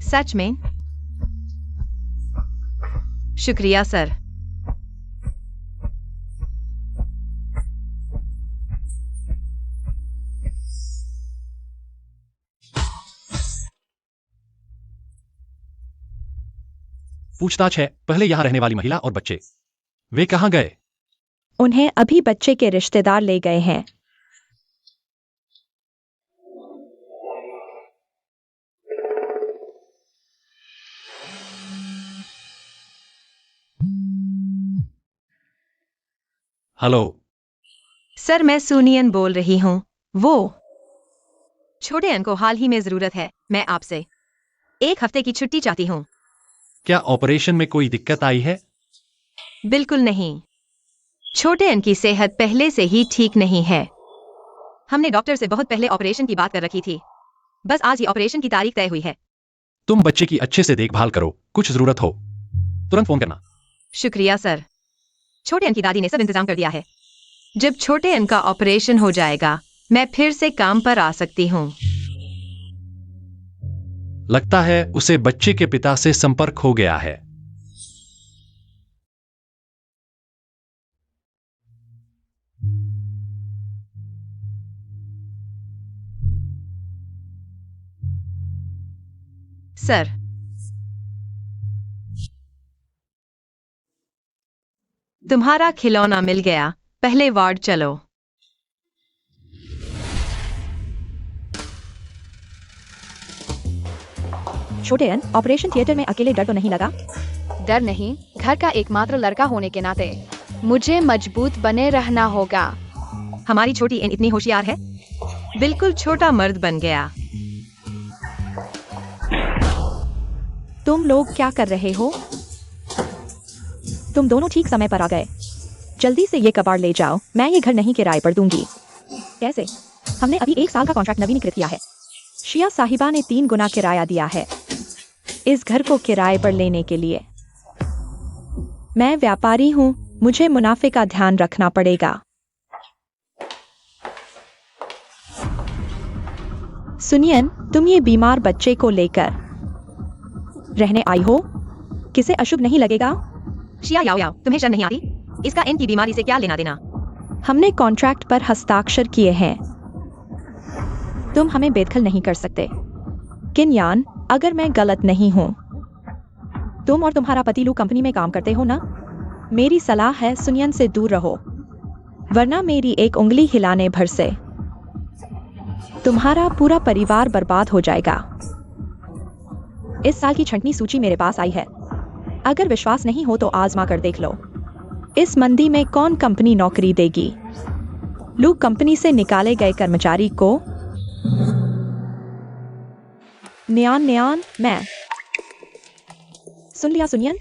[SPEAKER 1] सच में? शुक्रिया सर।
[SPEAKER 4] पूछताछ है, पहले यहां रहने वाली महिला और बच्चे, वे कहां गए?
[SPEAKER 2] उन्हें अभी बच्चे के रिश्तेदार ले गए हैं।
[SPEAKER 4] हेलो।
[SPEAKER 1] सर मैं सुनियन बोल रही हूँ। वो छोटे अन को हाल ही में जरूरत है। मैं आपसे 1 हफ्ते की छुट्टी चाहती हूँ।
[SPEAKER 4] क्या ऑपरेशन में कोई दिक्कत आई है?
[SPEAKER 1] बिल्कुल नहीं। छोटे अन की सेहत पहले से ही ठीक नहीं है। हमने डॉक्टर से बहुत पहले ऑपरेशन की बात कर रखी थी। बस आज ही ऑपरेशन की तारीख तय हुई है।
[SPEAKER 4] तुम बच्चे की अच्छे से देखभाल करो, कुछ जरूरत हो तुरंत फोन करना।
[SPEAKER 1] शुक्रिया सर। छोटे अन की दादी ने सब इंतजाम कर दिया है। जब छोटे अन का ऑपरेशन हो जाएगा मैं फिर से काम पर आ सकती हूँ।
[SPEAKER 4] लगता है उसे बच्चे के पिता से संपर्क हो गया है।
[SPEAKER 1] सर तुम्हारा खिलौना मिल गया। पहले वार्ड चलो।
[SPEAKER 2] छोटे अन, ऑपरेशन थिएटर में अकेले डर तो नहीं लगा?
[SPEAKER 3] डर नहीं, घर का एकमात्र लड़का होने के नाते मुझे मजबूत बने रहना होगा।
[SPEAKER 1] हमारी छोटी एन इतनी होशियार है। बिल्कुल छोटा मर्द बन गया।
[SPEAKER 2] तुम लोग क्या कर रहे हो? तुम दोनों ठीक समय पर आ गए। जल्दी से ये कबाड़ ले जाओ, मैं ये घर नहीं किराए पर दूंगी। कैसे? हमने अभी 1 साल का कॉन्ट्रैक्ट नवीनीकृत किया है। शिया साहिबा ने 3 गुना किराया दिया है इस घर को किराए पर लेने के लिए। मैं व्यापारी हूँ, मुझे मुनाफे का ध्यान रखना पड़ेगा। सुनियन, तुम ये बीमार बच्चे को लेकर रहने आई हो? किसे अशुभ नहीं लगेगा?
[SPEAKER 1] शिया याओ याओ, तुम्हें शर्म नहीं आती? इसका एन की बीमारी से क्या लेना देना?
[SPEAKER 2] हमने कॉन्ट्रैक्ट पर हस्ताक्षर किए हैं। तुम हमें बेदखल नहीं कर सकते। किन्यान, अगर मैं गलत नहीं हूं, तुम और तुम्हारा पति लू कंपनी में काम करते हो ना? मेरी सलाह है सुनियन से दूर रहो, वरना मेरी एक उंगली हिलाने भर से तुम्हारा पूरा परिवार बर्बाद हो जाएगा। इस साल की छंटनी सूची मेरे पास आई है। अगर विश्वास नहीं हो तो आजमा कर देख लो। इस मंदी में कौन कंपनी नौकरी देगी? लू कंपनी से निकाले गए कर्मचारी को न्यान न्यान मैं। सुन लिया सुनियन,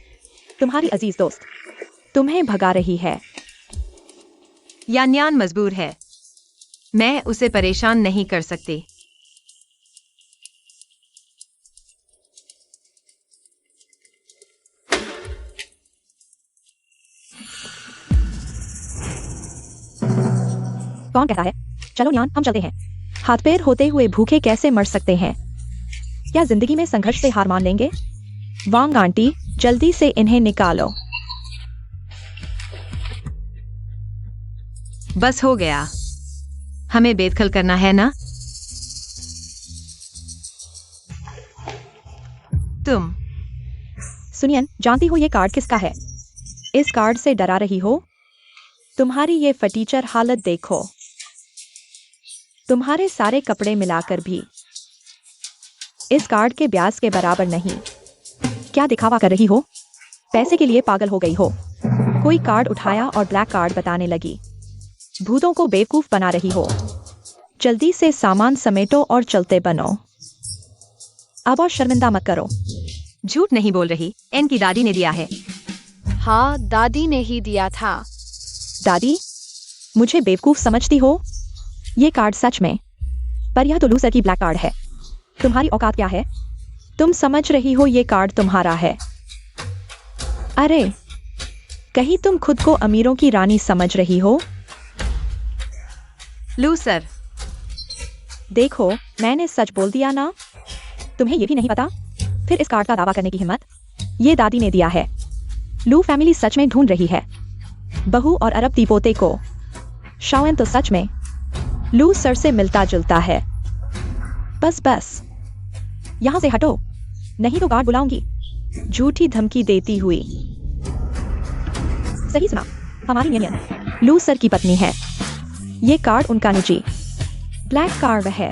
[SPEAKER 2] तुम्हारी अजीज दोस्त तुम्हें भगा रही है।
[SPEAKER 1] यान्यान मजबूर है। मैं उसे परेशान नहीं कर सकती।
[SPEAKER 2] कौन कहता है? चलो न्यान, हम चलते हैं। हाथ पैर होते हुए भूखे कैसे मर सकते हैं? क्या जिंदगी में संघर्ष से हार मान लेंगे? वांग आंटी, जल्दी से इन्हें निकालो।
[SPEAKER 1] बस हो गया। हमें बेदखल करना है ना? तुम
[SPEAKER 2] सुनियन, जानती हो ये कार्ड किसका है? इस कार्ड से डरा रही हो? तुम्हारी ये फटीचर हालत देखो। तुम्हारे सारे कपड़े मिलाकर भी इस कार्ड के ब्याज के बराबर नहीं। क्या दिखावा कर रही हो? पैसे के लिए पागल हो गई हो? कोई कार्ड उठाया और ब्लैक कार्ड बताने लगी। भूतों को बेवकूफ बना रही हो। जल्दी से सामान समेटो और चलते बनो। अब और शर्मिंदा मत करो।
[SPEAKER 1] झूठ नहीं बोल रही। एन की दादी ने दिया है।
[SPEAKER 3] हाँ, दादी ने ही दिया था।
[SPEAKER 2] दादी, मुझे बेवकूफ समझती हो? ये कार्ड सच में, पर यह तो लूसर की ब्लैक कार्ड है। तुम्हारी औकात क्या है? तुम समझ रही हो ये कार्ड तुम्हारा है? अरे, कहीं तुम खुद को अमीरों की रानी समझ रही हो?
[SPEAKER 1] लूसर।
[SPEAKER 2] देखो, मैंने सच बोल दिया ना? तुम्हें ये भी नहीं पता? फिर इस कार्ड का दावा करने की हिम्मत? ये दादी ने दिया है। लू फैमिली सच में ढूंढ रही है बहू और अरब तीपोते को। शाओन तो सच में लू सर से मिलता जुलता है। बस बस, यहां से हटो, नहीं तो गार्ड बुलाऊंगी। झूठी धमकी देती हुई। सही सुना, हमारी नियन लू सर की पत्नी है। ये कार्ड उनका निजी ब्लैक कार्ड है।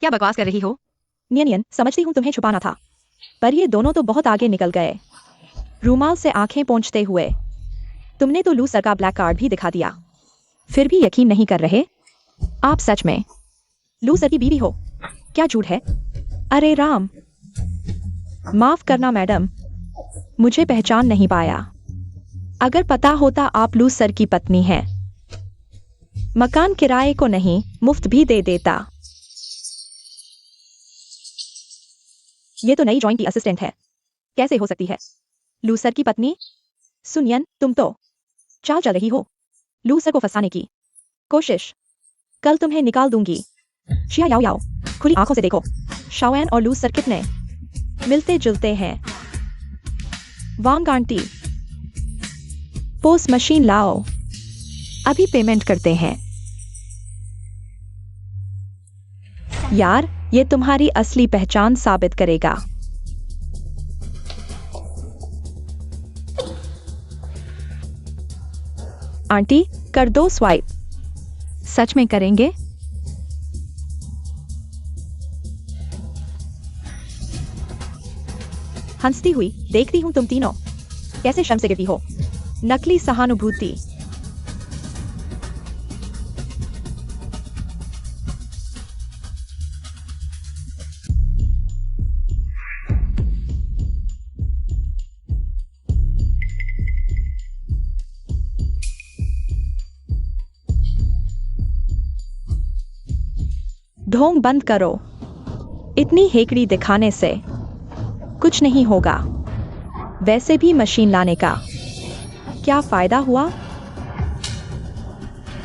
[SPEAKER 1] क्या बकवास कर रही हो?
[SPEAKER 2] नियन, समझती हूँ तुम्हें छुपाना था, पर ये दोनों तो बहुत आगे निकल गए। रूमाल से आंखें पोंछते हुए। तुमने तो लू सर का ब्लैक कार्ड भी दिखा दिया, फिर भी यकीन नहीं कर रहे? आप सच में लू सर की बीवी हो? क्या झूठ है? अरे राम, माफ करना मैडम, मुझे पहचान नहीं पाया। अगर पता होता आप लू सर की पत्नी हैं, मकान किराए को नहीं मुफ्त भी दे देता। ये तो नई ड्राइंग की असिस्टेंट है, कैसे हो सकती है लू सर की पत्नी? सुनियन, तुम तो चाल चल रही हो लू सर को फंसाने की कोशिश। कल तुम्हें निकाल दूंगी। शिया याओ याओ, खुली आंखों से देखो, शाओएन और लू सर कितने मिलते जुलते हैं। वांग आंटी, पोस्ट मशीन लाओ, अभी पेमेंट करते हैं। यार, ये तुम्हारी असली पहचान साबित करेगा। आंटी, कर दो स्वाइप। सच में करेंगे? हंसती हुई देखती हूं तुम तीनों कैसे शर्म से गिरती हो। नकली सहानुभूति। ढोंग बंद करो, इतनी हेकड़ी दिखाने से कुछ नहीं होगा। वैसे भी मशीन लाने का क्या फायदा हुआ?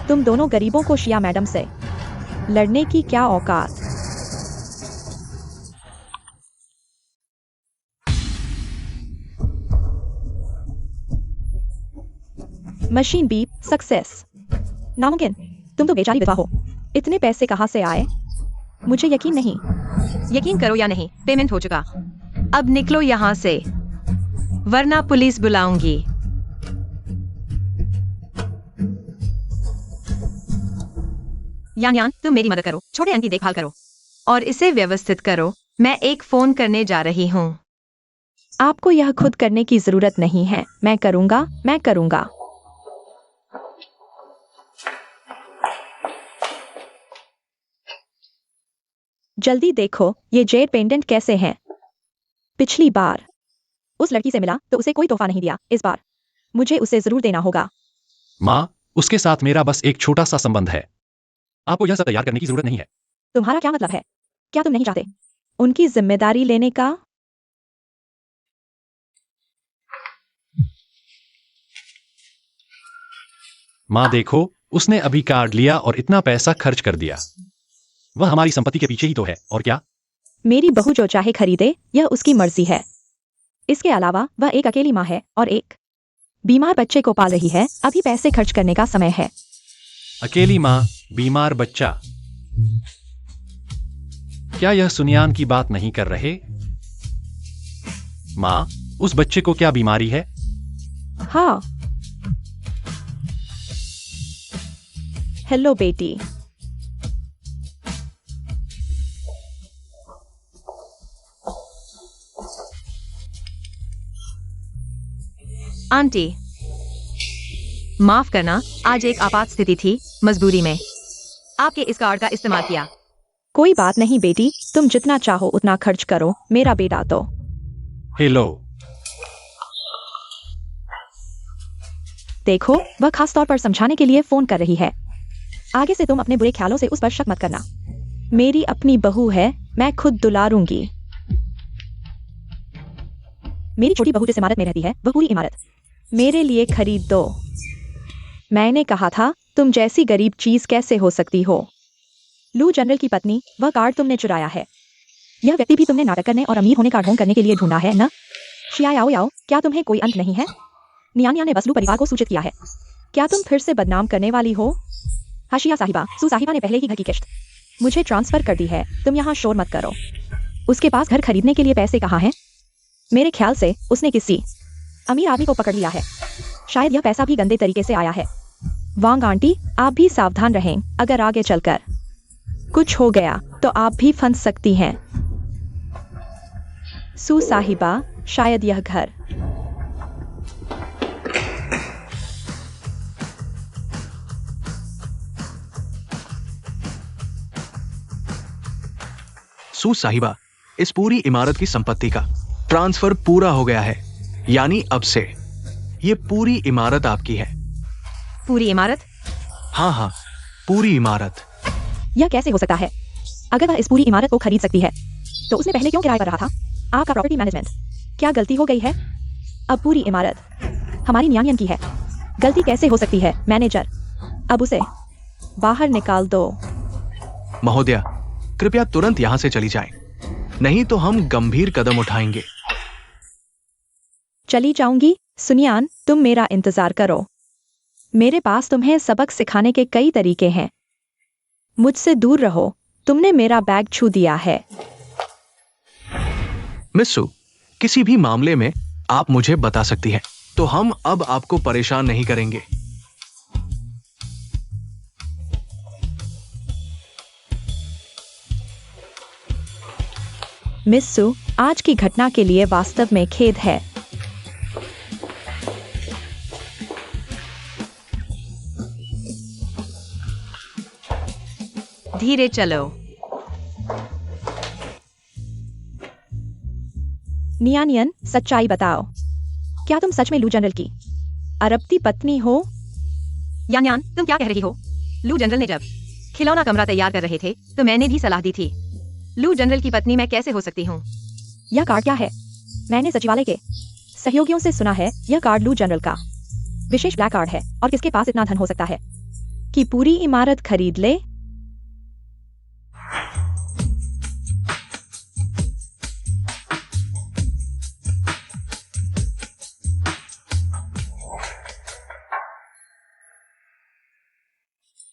[SPEAKER 2] तुम दोनों गरीबों को शिया मैडम से लड़ने की क्या औकात? Machine beep success. नामुमकिन, तुम तो बेचारी विधवा हो, इतने पैसे कहां से आए? मुझे यकीन नहीं।
[SPEAKER 1] यकीन करो या नहीं, पेमेंट हो चुका। अब निकलो यहाँ से, वरना पुलिस बुलाऊंगी। यान यान, तुम मेरी मदद करो, छोटे अंक की देखभाल करो और इसे व्यवस्थित करो। मैं एक फोन करने जा रही हूँ।
[SPEAKER 2] आपको यह खुद करने की जरूरत नहीं है, मैं करूंगा, मैं करूंगा। जल्दी देखो ये जेड पेंडेंट कैसे हैं। पिछली बार उस लड़की से मिला तो उसे कोई तोहफा नहीं दिया, इस बार मुझे उसे जरूर देना होगा।
[SPEAKER 4] माँ, उसके साथ मेरा बस एक छोटा सा संबंध है, आपको यह सब तैयार करने की जरूरत नहीं है।
[SPEAKER 2] तुम्हारा क्या मतलब है? क्या तुम नहीं चाहते उनकी जिम्मेदारी लेने का?
[SPEAKER 4] माँ देखो, उसने अभी कार्ड लिया और इतना पैसा खर्च कर दिया। वह हमारी संपत्ति के पीछे ही तो है, और क्या?
[SPEAKER 2] मेरी बहू जो चाहे खरीदे, यह उसकी मर्जी है। इसके अलावा वह एक अकेली माँ है और एक बीमार बच्चे को पाल रही है। अभी पैसे खर्च करने का समय है।
[SPEAKER 4] अकेली माँ, बीमार बच्चा, क्या यह सुनियान की बात नहीं कर रहे? माँ, उस बच्चे को क्या बीमारी है?
[SPEAKER 2] हाँ। हेलो बेटी।
[SPEAKER 1] आंटी, माफ करना, आज एक आपात स्थिति थी, मजबूरी में आपके इस कार्ड का इस्तेमाल किया।
[SPEAKER 2] कोई बात नहीं बेटी, तुम जितना चाहो उतना खर्च करो, मेरा बेटा तो।
[SPEAKER 4] हेलो।
[SPEAKER 2] देखो, वह खास तौर पर समझाने के लिए फोन कर रही है। आगे से तुम अपने बुरे ख्यालों से उस पर शक मत करना। मेरी अपनी बहू है, मैं खुद दुलारूंगी। मेरी छोटी बहू जिस इमारत में रहती है, वह पूरी इमारत मेरे लिए खरीद दो। मैंने कहा था, तुम जैसी गरीब चीज कैसे हो सकती हो? लू जनरल की पत्नी, वह कार्ड तुमने चुराया है। यह व्यक्ति भी तुमने नाटक करने और अमीर होने का ढोंग करने के लिए ढूंढा है ना? शिया याओ याओ, क्या तुम्हें कोई अंत नहीं है? नियानिया ने बस लू परिवार को सूचित किया है। क्या तुम फिर से बदनाम करने वाली हो? हाशिया साहिबा, सू साहिबा ने पहले ही घर की किश्त मुझे ट्रांसफर कर दी है, तुम यहाँ शोर मत करो। उसके पास घर खरीदने के लिए पैसे कहाँ हैं? मेरे ख्याल से उसने किसी अमीर आदमी को पकड़ लिया है। शायद यह पैसा भी गंदे तरीके से आया है। वांग आंटी, आप भी सावधान रहें, अगर आगे चलकर कुछ हो गया तो आप भी फंस सकती हैं। सू साहिबा, शायद यह घर
[SPEAKER 5] सू साहिबा, इस पूरी इमारत की संपत्ति का ट्रांसफर पूरा हो गया है, यानी अब से ये पूरी इमारत आपकी है।
[SPEAKER 1] पूरी इमारत?
[SPEAKER 5] हाँ हाँ, पूरी इमारत।
[SPEAKER 2] यह कैसे हो सकता है? अगर वह इस पूरी इमारत को खरीद सकती है तो उसने पहले क्यों किराए पर रहा था? आपका प्रॉपर्टी मैनेजमेंट, क्या गलती हो गई है? अब पूरी इमारत हमारी न्यायन की है। गलती कैसे हो सकती है मैनेजर? अब उसे बाहर निकाल दो।
[SPEAKER 5] महोदया, कृपया तुरंत यहां से चली जाएं, नहीं तो हम गंभीर कदम उठाएंगे।
[SPEAKER 2] चली जाऊंगी? सुनियान, तुम मेरा इंतजार करो। मेरे पास तुम्हें सबक सिखाने के कई तरीके हैं। मुझसे दूर रहो, तुमने मेरा बैग छू दिया है।
[SPEAKER 5] मिस सू, किसी भी मामले में आप मुझे बता सकती हैं, तो हम अब आपको परेशान नहीं करेंगे।
[SPEAKER 2] मिस सू, आज की घटना के लिए वास्तव में खेद है।
[SPEAKER 1] धीरे चलो।
[SPEAKER 2] नियानियन, सच्चाई बताओ, क्या तुम सच में लू जनरल की अरबती पत्नी हो?
[SPEAKER 1] यान, तुम क्या कह रही हो? लू जनरल ने जब खिलौना कमरा तैयार कर रहे थे तो मैंने भी सलाह दी थी। लू जनरल की पत्नी मैं कैसे हो सकती हूँ?
[SPEAKER 2] यह कार्ड क्या है? मैंने सचिवालय के सहयोगियों से सुना है यह कार्ड लू जनरल का विशेष ब्लैक कार्ड है, और किसके पास इतना धन हो सकता है कि पूरी इमारत खरीद ले?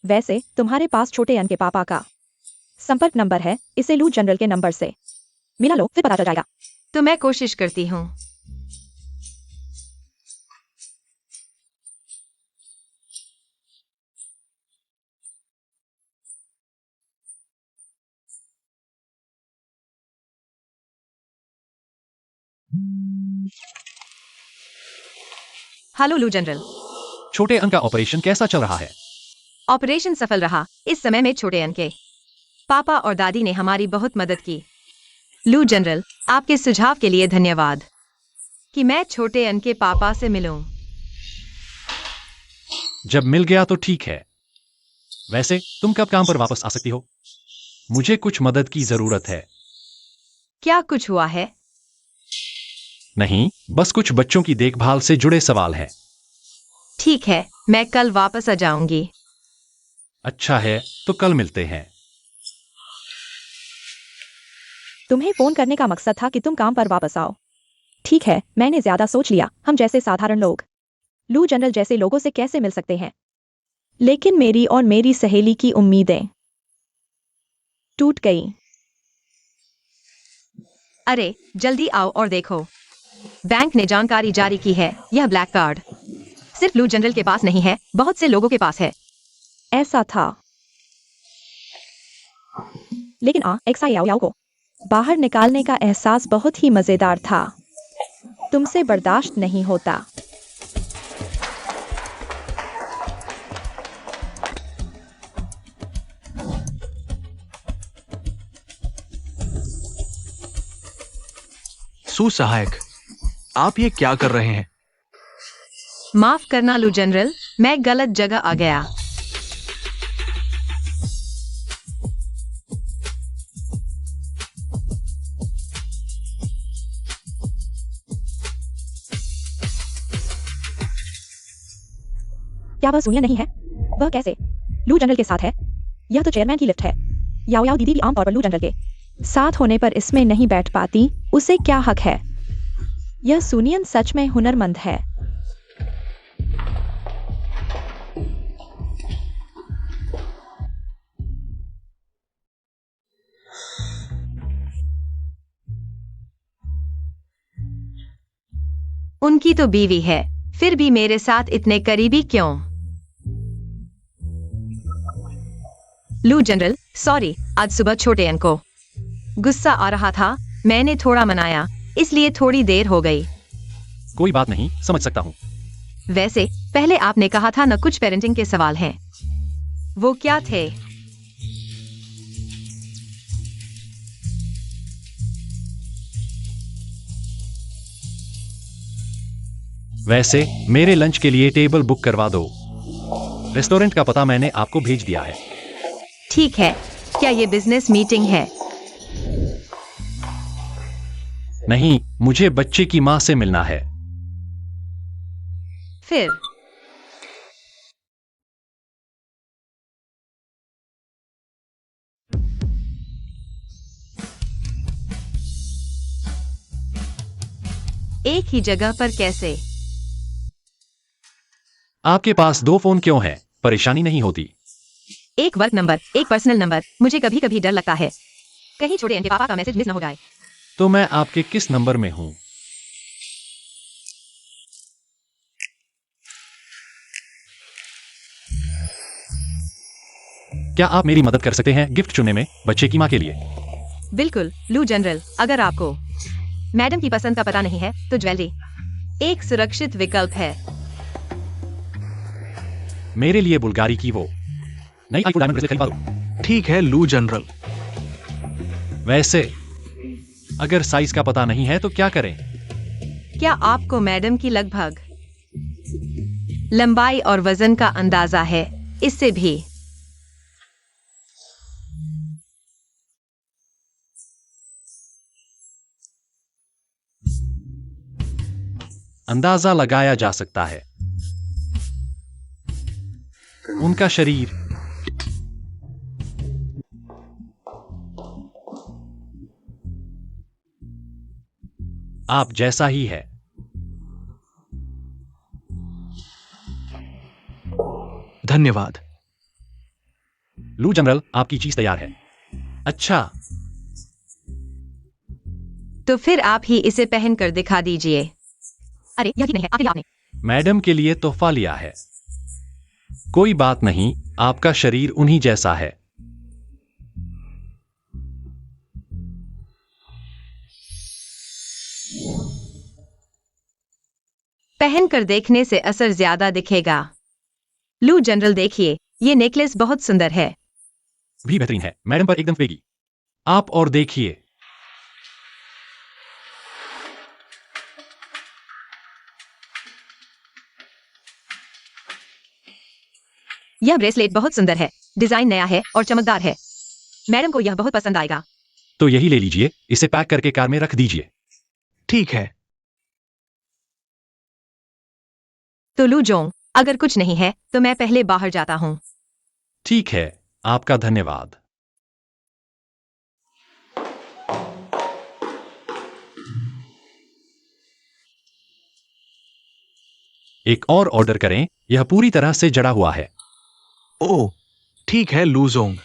[SPEAKER 2] वैसे तुम्हारे पास छोटे अन के पापा का संपर्क नंबर है, इसे लू जनरल के नंबर से मिला लो, फिर पता चल जाएगा।
[SPEAKER 1] तो मैं कोशिश करती हूँ। हेलो लू जनरल।
[SPEAKER 4] छोटे अंक का ऑपरेशन कैसा चल रहा है?
[SPEAKER 1] ऑपरेशन सफल रहा। इस समय में छोटे अन के पापा और दादी ने हमारी बहुत मदद की। लू जनरल, आपके सुझाव के लिए धन्यवाद कि मैं छोटे अन के पापा से मिलूं।
[SPEAKER 4] जब मिल गया तो ठीक है। वैसे तुम कब काम पर वापस आ सकती हो? मुझे कुछ मदद की जरूरत है।
[SPEAKER 1] क्या कुछ हुआ है?
[SPEAKER 4] नहीं, बस कुछ बच्चों की देखभाल से जुड़े सवाल हैं।
[SPEAKER 1] ठीक है, मैं कल वापस आ जाऊंगी।
[SPEAKER 4] अच्छा है, तो कल मिलते हैं।
[SPEAKER 2] तुम्हें फोन करने का मकसद था कि तुम काम पर वापस आओ। ठीक है, मैंने ज्यादा सोच लिया। हम जैसे साधारण लोग लू जनरल जैसे लोगों से कैसे मिल सकते हैं? लेकिन मेरी और मेरी सहेली की उम्मीदें टूट गई।
[SPEAKER 1] अरे जल्दी आओ और देखो, बैंक ने जानकारी जारी की है। यह ब्लैक कार्ड सिर्फ लू जनरल के पास नहीं है, बहुत से लोगों के पास है।
[SPEAKER 2] ऐसा था, लेकिन एक्साई याओ याओ को बाहर निकालने का एहसास बहुत ही मजेदार था। तुमसे बर्दाश्त नहीं होता।
[SPEAKER 5] सुसहायक, आप ये क्या कर रहे हैं?
[SPEAKER 1] माफ करना लू जनरल, मैं गलत जगह आ गया।
[SPEAKER 2] क्या वह सुनिया नहीं है? वह कैसे लू जनरल के साथ है? यह तो चेयरमैन की लिफ्ट है। याओ याओ दीदी भी आमतौर पर लू जनरल के साथ होने पर इसमें नहीं बैठ पाती। उसे क्या हक है? यह सुनियन सच में हुनरमंद है।
[SPEAKER 1] उनकी तो बीवी है, फिर भी मेरे साथ इतने करीबी क्यों? लू जनरल, सॉरी, आज सुबह छोटे अन को गुस्सा आ रहा था। मैंने थोड़ा मनाया, इसलिए थोड़ी देर हो गई।
[SPEAKER 4] कोई बात नहीं, समझ सकता हूँ।
[SPEAKER 1] वैसे पहले आपने कहा था न कुछ पेरेंटिंग के सवाल हैं, वो क्या थे?
[SPEAKER 4] वैसे मेरे लंच के लिए टेबल बुक करवा दो। रेस्टोरेंट का पता मैंने आपको भेज दिया है।
[SPEAKER 1] ठीक है, क्या ये बिजनेस मीटिंग है?
[SPEAKER 4] नहीं, मुझे बच्चे की मां से मिलना है।
[SPEAKER 1] फिर एक ही जगह पर कैसे?
[SPEAKER 4] आपके पास 2 फोन क्यों हैं? परेशानी नहीं होती?
[SPEAKER 1] एक वर्क नंबर, एक पर्सनल नंबर। मुझे कभी कभी डर लगता है कहीं छोटे एन के पापा का मैसेज मिस न हो जाए।
[SPEAKER 4] तो मैं आपके किस नंबर में हूं? क्या आप मेरी मदद कर सकते हैं गिफ्ट चुनने में बच्चे की मां के लिए?
[SPEAKER 1] बिल्कुल लू जनरल, अगर आपको मैडम की पसंद का पता नहीं है तो ज्वेलरी एक सुरक्षित विकल्प है।
[SPEAKER 4] मेरे लिए बुल्गारी की वो नई आईफोन डायमंड ब्रेसलेट खरीदवा दो।
[SPEAKER 5] ठीक है लू जनरल।
[SPEAKER 4] वैसे अगर साइज का पता नहीं है तो क्या करें?
[SPEAKER 1] क्या आपको मैडम की लगभग लंबाई और वजन का अंदाजा है? इससे भी
[SPEAKER 4] अंदाजा लगाया जा सकता है। उनका शरीर आप जैसा ही है।
[SPEAKER 5] धन्यवाद।
[SPEAKER 4] लू जनरल, आपकी चीज तैयार है। अच्छा,
[SPEAKER 1] तो फिर आप ही इसे पहनकर दिखा दीजिए। अरे यह नहीं है, आपके लिए आपने।
[SPEAKER 4] मैडम के लिए तोहफा लिया है। कोई बात नहीं, आपका शरीर उन्हीं जैसा है।
[SPEAKER 1] पहनकर देखने से असर ज्यादा दिखेगा। लू जनरल देखिए, ये नेकलेस बहुत सुंदर है।
[SPEAKER 4] भी बेहतरीन है, मैडम पर एकदम फेगी। आप और देखिए।
[SPEAKER 1] यह ब्रेसलेट बहुत सुंदर है, डिजाइन नया है और चमकदार है। मैडम को यह बहुत पसंद आएगा।
[SPEAKER 4] तो यही ले लीजिए, इसे पैक करके कार में रख दीजिए।
[SPEAKER 5] ठीक है।
[SPEAKER 1] तो लू जोंग, अगर कुछ नहीं है तो मैं पहले बाहर जाता हूँ।
[SPEAKER 4] ठीक है, आपका धन्यवाद। एक और ऑर्डर करें, यह पूरी तरह से जड़ा हुआ है।
[SPEAKER 5] ओह ठीक है लू जोंग।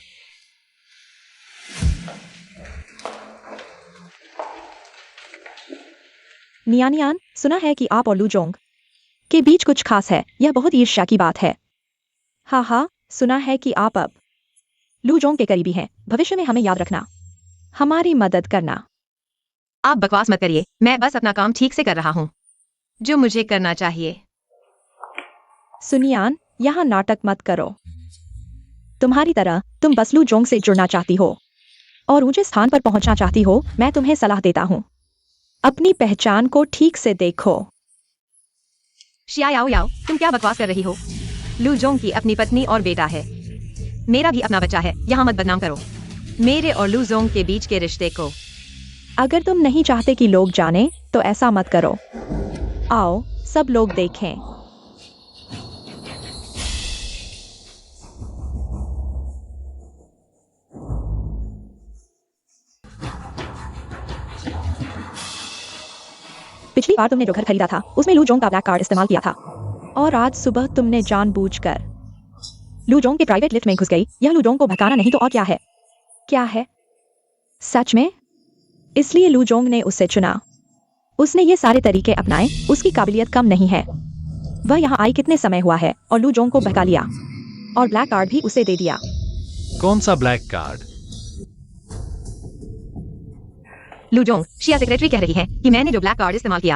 [SPEAKER 2] नियानियान, सुना है कि आप और लू जोंग के बीच कुछ खास है। यह बहुत ईर्ष्या की बात है। हाँ हाँ, सुना है कि आप अब लू जोंग के करीबी हैं। भविष्य में हमें याद रखना, हमारी मदद करना।
[SPEAKER 1] आप बकवास मत करिए, मैं बस अपना काम ठीक से कर रहा हूँ जो मुझे करना चाहिए।
[SPEAKER 2] सुनियान, यहाँ नाटक मत करो। तुम्हारी तरह तुम बस लू जोंग से जुड़ना चाहती हो और ऊंचे स्थान पर पहुंचना चाहती हो। मैं तुम्हें सलाह देता हूँ, अपनी पहचान को ठीक से देखो।
[SPEAKER 1] शिया याओ याओ, तुम क्या बकवास कर रही हो? लू जोंग की अपनी पत्नी और बेटा है, मेरा भी अपना बच्चा है। यहाँ मत बदनाम करो मेरे और लू जोंग के बीच के रिश्ते को।
[SPEAKER 2] अगर तुम नहीं चाहते कि लोग जाने तो ऐसा मत करो। आओ सब लोग देखें। पिछली बार तुमने जो घर खरीदा था उसमें लू जोंग का ब्लैक कार्ड इस्तेमाल किया था और आज सुबह तुमने जानबूझकर लू जोंग के प्राइवेट लिफ्ट में घुस गई। यह लू जोंग को भटकाना नहीं तो और क्या है? क्या है? सच में? इसलिए लू जोंग ने उसे चुना। उसने ये सारे तरीके अपनाए। उसकी काबिलियत कम नहीं है। वह यहाँ आई कितने समय हुआ है और लू जोंग को भगा लिया और ब्लैक कार्ड भी उसे दे दिया।
[SPEAKER 4] कौन सा ब्लैक कार्ड?
[SPEAKER 1] लू जोंग, शिया सेक्रेटरी कह रही है कि मैंने जो ब्लैक कार्ड इस्तेमाल किया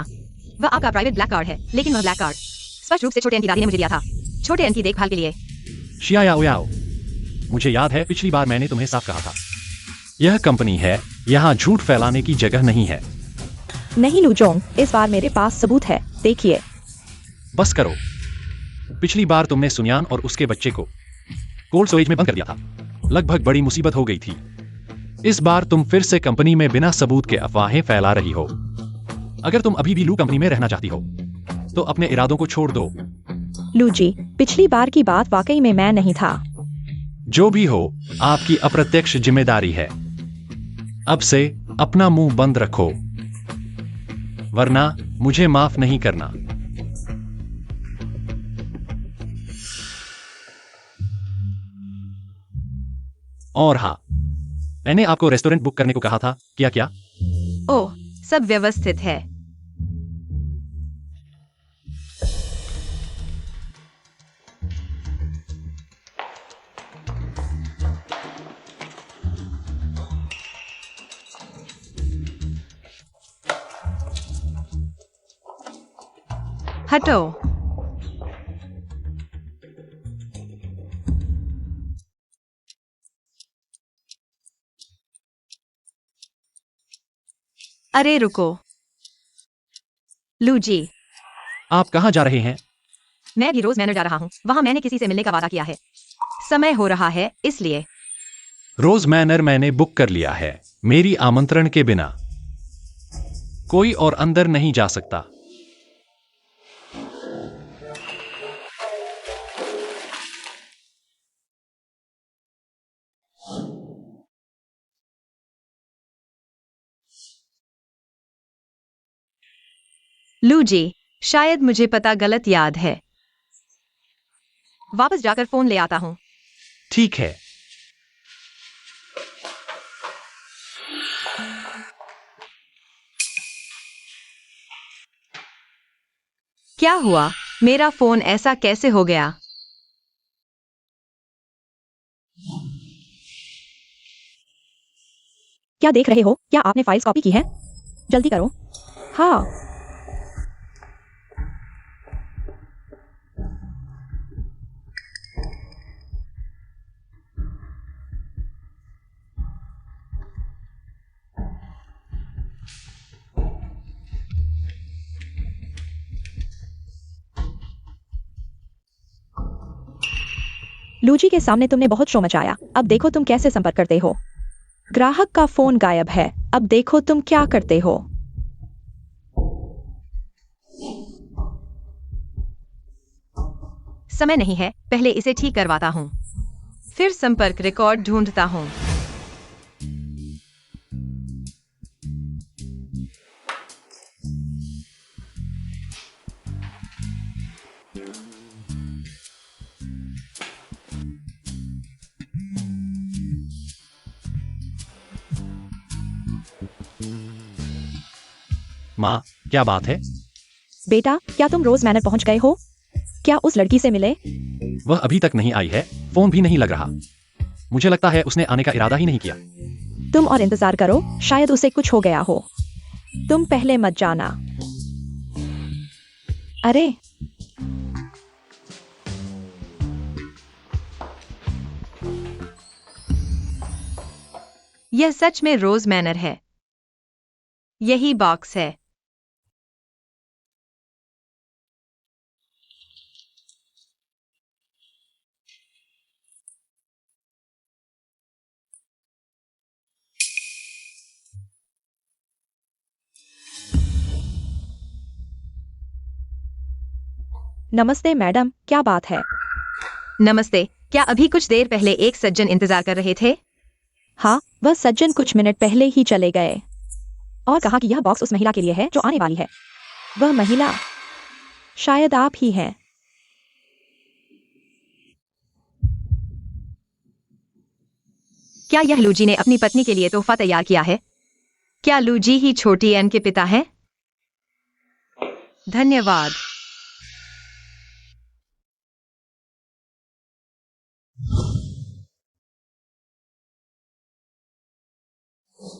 [SPEAKER 1] वह आपका प्राइवेट ब्लैक कार्ड है, लेकिन वह ब्लैक कार्ड स्पष्ट रूप से छोटे एन की दादी ने मुझे दिया था, छोटे एन की देखभाल के लिए।
[SPEAKER 4] शिया याओ याओ, मुझे याद है पिछली बार मैंने तुम्हें साफ कहा था, यह कंपनी है, यहाँ झूठ फैलाने की जगह नहीं है।
[SPEAKER 2] नहीं लू जोंग, इस बार मेरे पास सबूत है। देखिए,
[SPEAKER 4] बस करो। पिछली बार तुमने सुनियान और उसके बच्चे को कोल्ड स्टोरेज में बंद कर दिया था। लगभग बड़ी मुसीबत हो गई थी। इस बार तुम फिर से कंपनी में बिना सबूत के अफवाहें फैला रही हो। अगर तुम अभी भी लू कंपनी में रहना चाहती हो तो अपने इरादों को छोड़ दो।
[SPEAKER 2] लू जी, पिछली बार की बात वाकई में मैं नहीं था।
[SPEAKER 4] जो भी हो, आपकी अप्रत्यक्ष जिम्मेदारी है। अब से अपना मुंह बंद रखो, वरना मुझे माफ नहीं करना। और हाँ, मैंने आपको रेस्टोरेंट बुक करने को कहा था, किया क्या?
[SPEAKER 1] ओह, सब व्यवस्थित है। हटो। अरे रुको। लू जी,
[SPEAKER 4] आप कहाँ जा रहे हैं?
[SPEAKER 1] मैं भी रोज मैनर जा रहा हूँ। वहाँ मैंने किसी से मिलने का वादा किया है। समय हो रहा है, इसलिए।
[SPEAKER 4] रोज मैनर मैंने बुक कर लिया है, मेरी आमंत्रण के बिना। कोई और अंदर नहीं जा सकता।
[SPEAKER 1] लू जी, शायद मुझे पता गलत याद है। वापस जाकर फोन ले आता हूँ।
[SPEAKER 4] ठीक है।
[SPEAKER 1] क्या हुआ? मेरा फोन ऐसा कैसे हो गया?
[SPEAKER 2] क्या देख रहे हो? क्या आपने फाइल्स कॉपी की है? जल्दी करो। हाँ। लूजी के सामने तुमने बहुत शो मचाया। अब देखो तुम कैसे संपर्क करते हो। ग्राहक का फोन गायब है। अब देखो तुम क्या करते हो।
[SPEAKER 1] समय नहीं है, पहले इसे ठीक करवाता हूँ, फिर संपर्क रिकॉर्ड ढूंढता हूँ।
[SPEAKER 4] माँ, क्या बात है?
[SPEAKER 2] बेटा, क्या तुम रोज मैनर पहुंच गए हो? क्या उस लड़की से मिले?
[SPEAKER 4] वह अभी तक नहीं आई है, फोन भी नहीं लग रहा। मुझे लगता है उसने आने का इरादा ही नहीं किया।
[SPEAKER 2] तुम और इंतजार करो, शायद उसे कुछ हो गया हो। तुम पहले मत जाना। अरे,
[SPEAKER 1] यह सच में रोज मैनर है। यही बॉक्स है।
[SPEAKER 2] नमस्ते मैडम, क्या बात है?
[SPEAKER 1] नमस्ते। क्या अभी कुछ देर पहले एक सज्जन इंतजार कर रहे थे?
[SPEAKER 2] हाँ, वह सज्जन कुछ मिनट पहले ही चले गए और कहा कि यह बॉक्स उस महिला के लिए है जो आने वाली है। वह महिला शायद आप ही हैं।
[SPEAKER 1] क्या यह लूजी ने अपनी पत्नी के लिए तोहफा तैयार किया है? क्या लूजी ही छोटी एन के पिता हैं? धन्यवाद।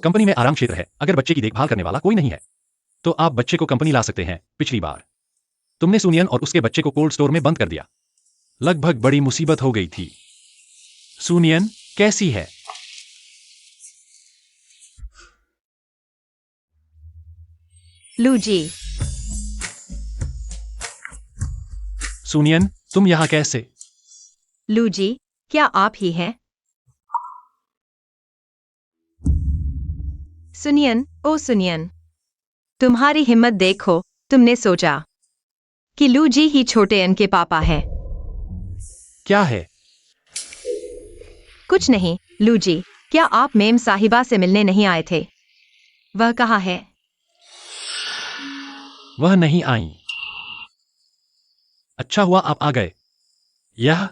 [SPEAKER 4] कंपनी में आराम क्षेत्र है। अगर बच्चे की देखभाल करने वाला कोई नहीं है तो आप बच्चे को कंपनी ला सकते हैं। पिछली बार तुमने सुनियन और उसके बच्चे को कोल्ड स्टोर में बंद कर दिया। लगभग बड़ी मुसीबत हो गई थी। सुनियन कैसी है?
[SPEAKER 1] लूजी,
[SPEAKER 4] सुनियन, तुम यहाँ कैसे?
[SPEAKER 1] लू जी, क्या आप ही हैं? सुनियन, ओ सुनियन, तुम्हारी हिम्मत देखो, तुमने सोचा कि लू जी ही छोटे अन के पापा हैं।
[SPEAKER 4] क्या है?
[SPEAKER 1] कुछ नहीं, लू जी, क्या आप मेम साहिबा से मिलने नहीं आए थे? वह कहाँ है?
[SPEAKER 4] वह नहीं आई। अच्छा हुआ आप आ गए। यह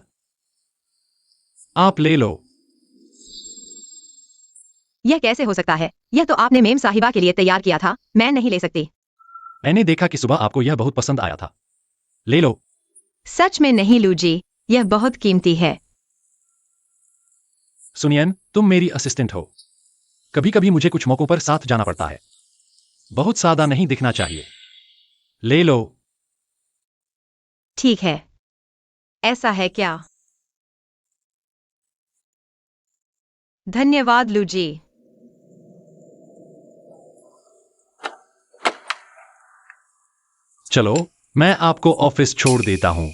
[SPEAKER 4] आप ले लो।
[SPEAKER 1] यह कैसे हो सकता है? यह तो आपने मेम साहिबा के लिए तैयार किया था, मैं नहीं ले सकती।
[SPEAKER 4] मैंने देखा कि सुबह आपको यह बहुत पसंद आया था। ले लो।
[SPEAKER 1] सच में नहीं लू जी, यह बहुत कीमती है।
[SPEAKER 4] सुनियन, तुम मेरी असिस्टेंट हो। कभी कभी मुझे कुछ मौकों पर साथ जाना पड़ता है। बहुत सादा नहीं दिखना चाहिए। ले लो।
[SPEAKER 1] ठीक है। ऐसा है क्या? धन्यवाद लू जी।
[SPEAKER 4] चलो, मैं आपको ऑफिस छोड़ देता हूं।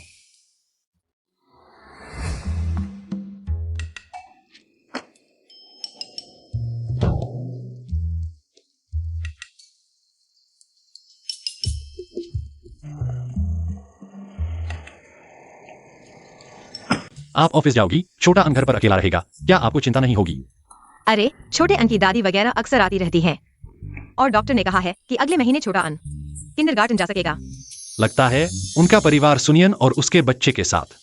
[SPEAKER 4] आप ऑफिस जाओगी, छोटा अन घर पर अकेला रहेगा। क्या आपको चिंता नहीं होगी?
[SPEAKER 1] अरे, छोटे अन की दादी वगैरह अक्सर आती रहती हैं। और डॉक्टर ने कहा है कि अगले महीने छोटा अन किंडरगार्टन जा सकेगा।
[SPEAKER 4] लगता है उनका परिवार सुनियन और उसके बच्चे के साथ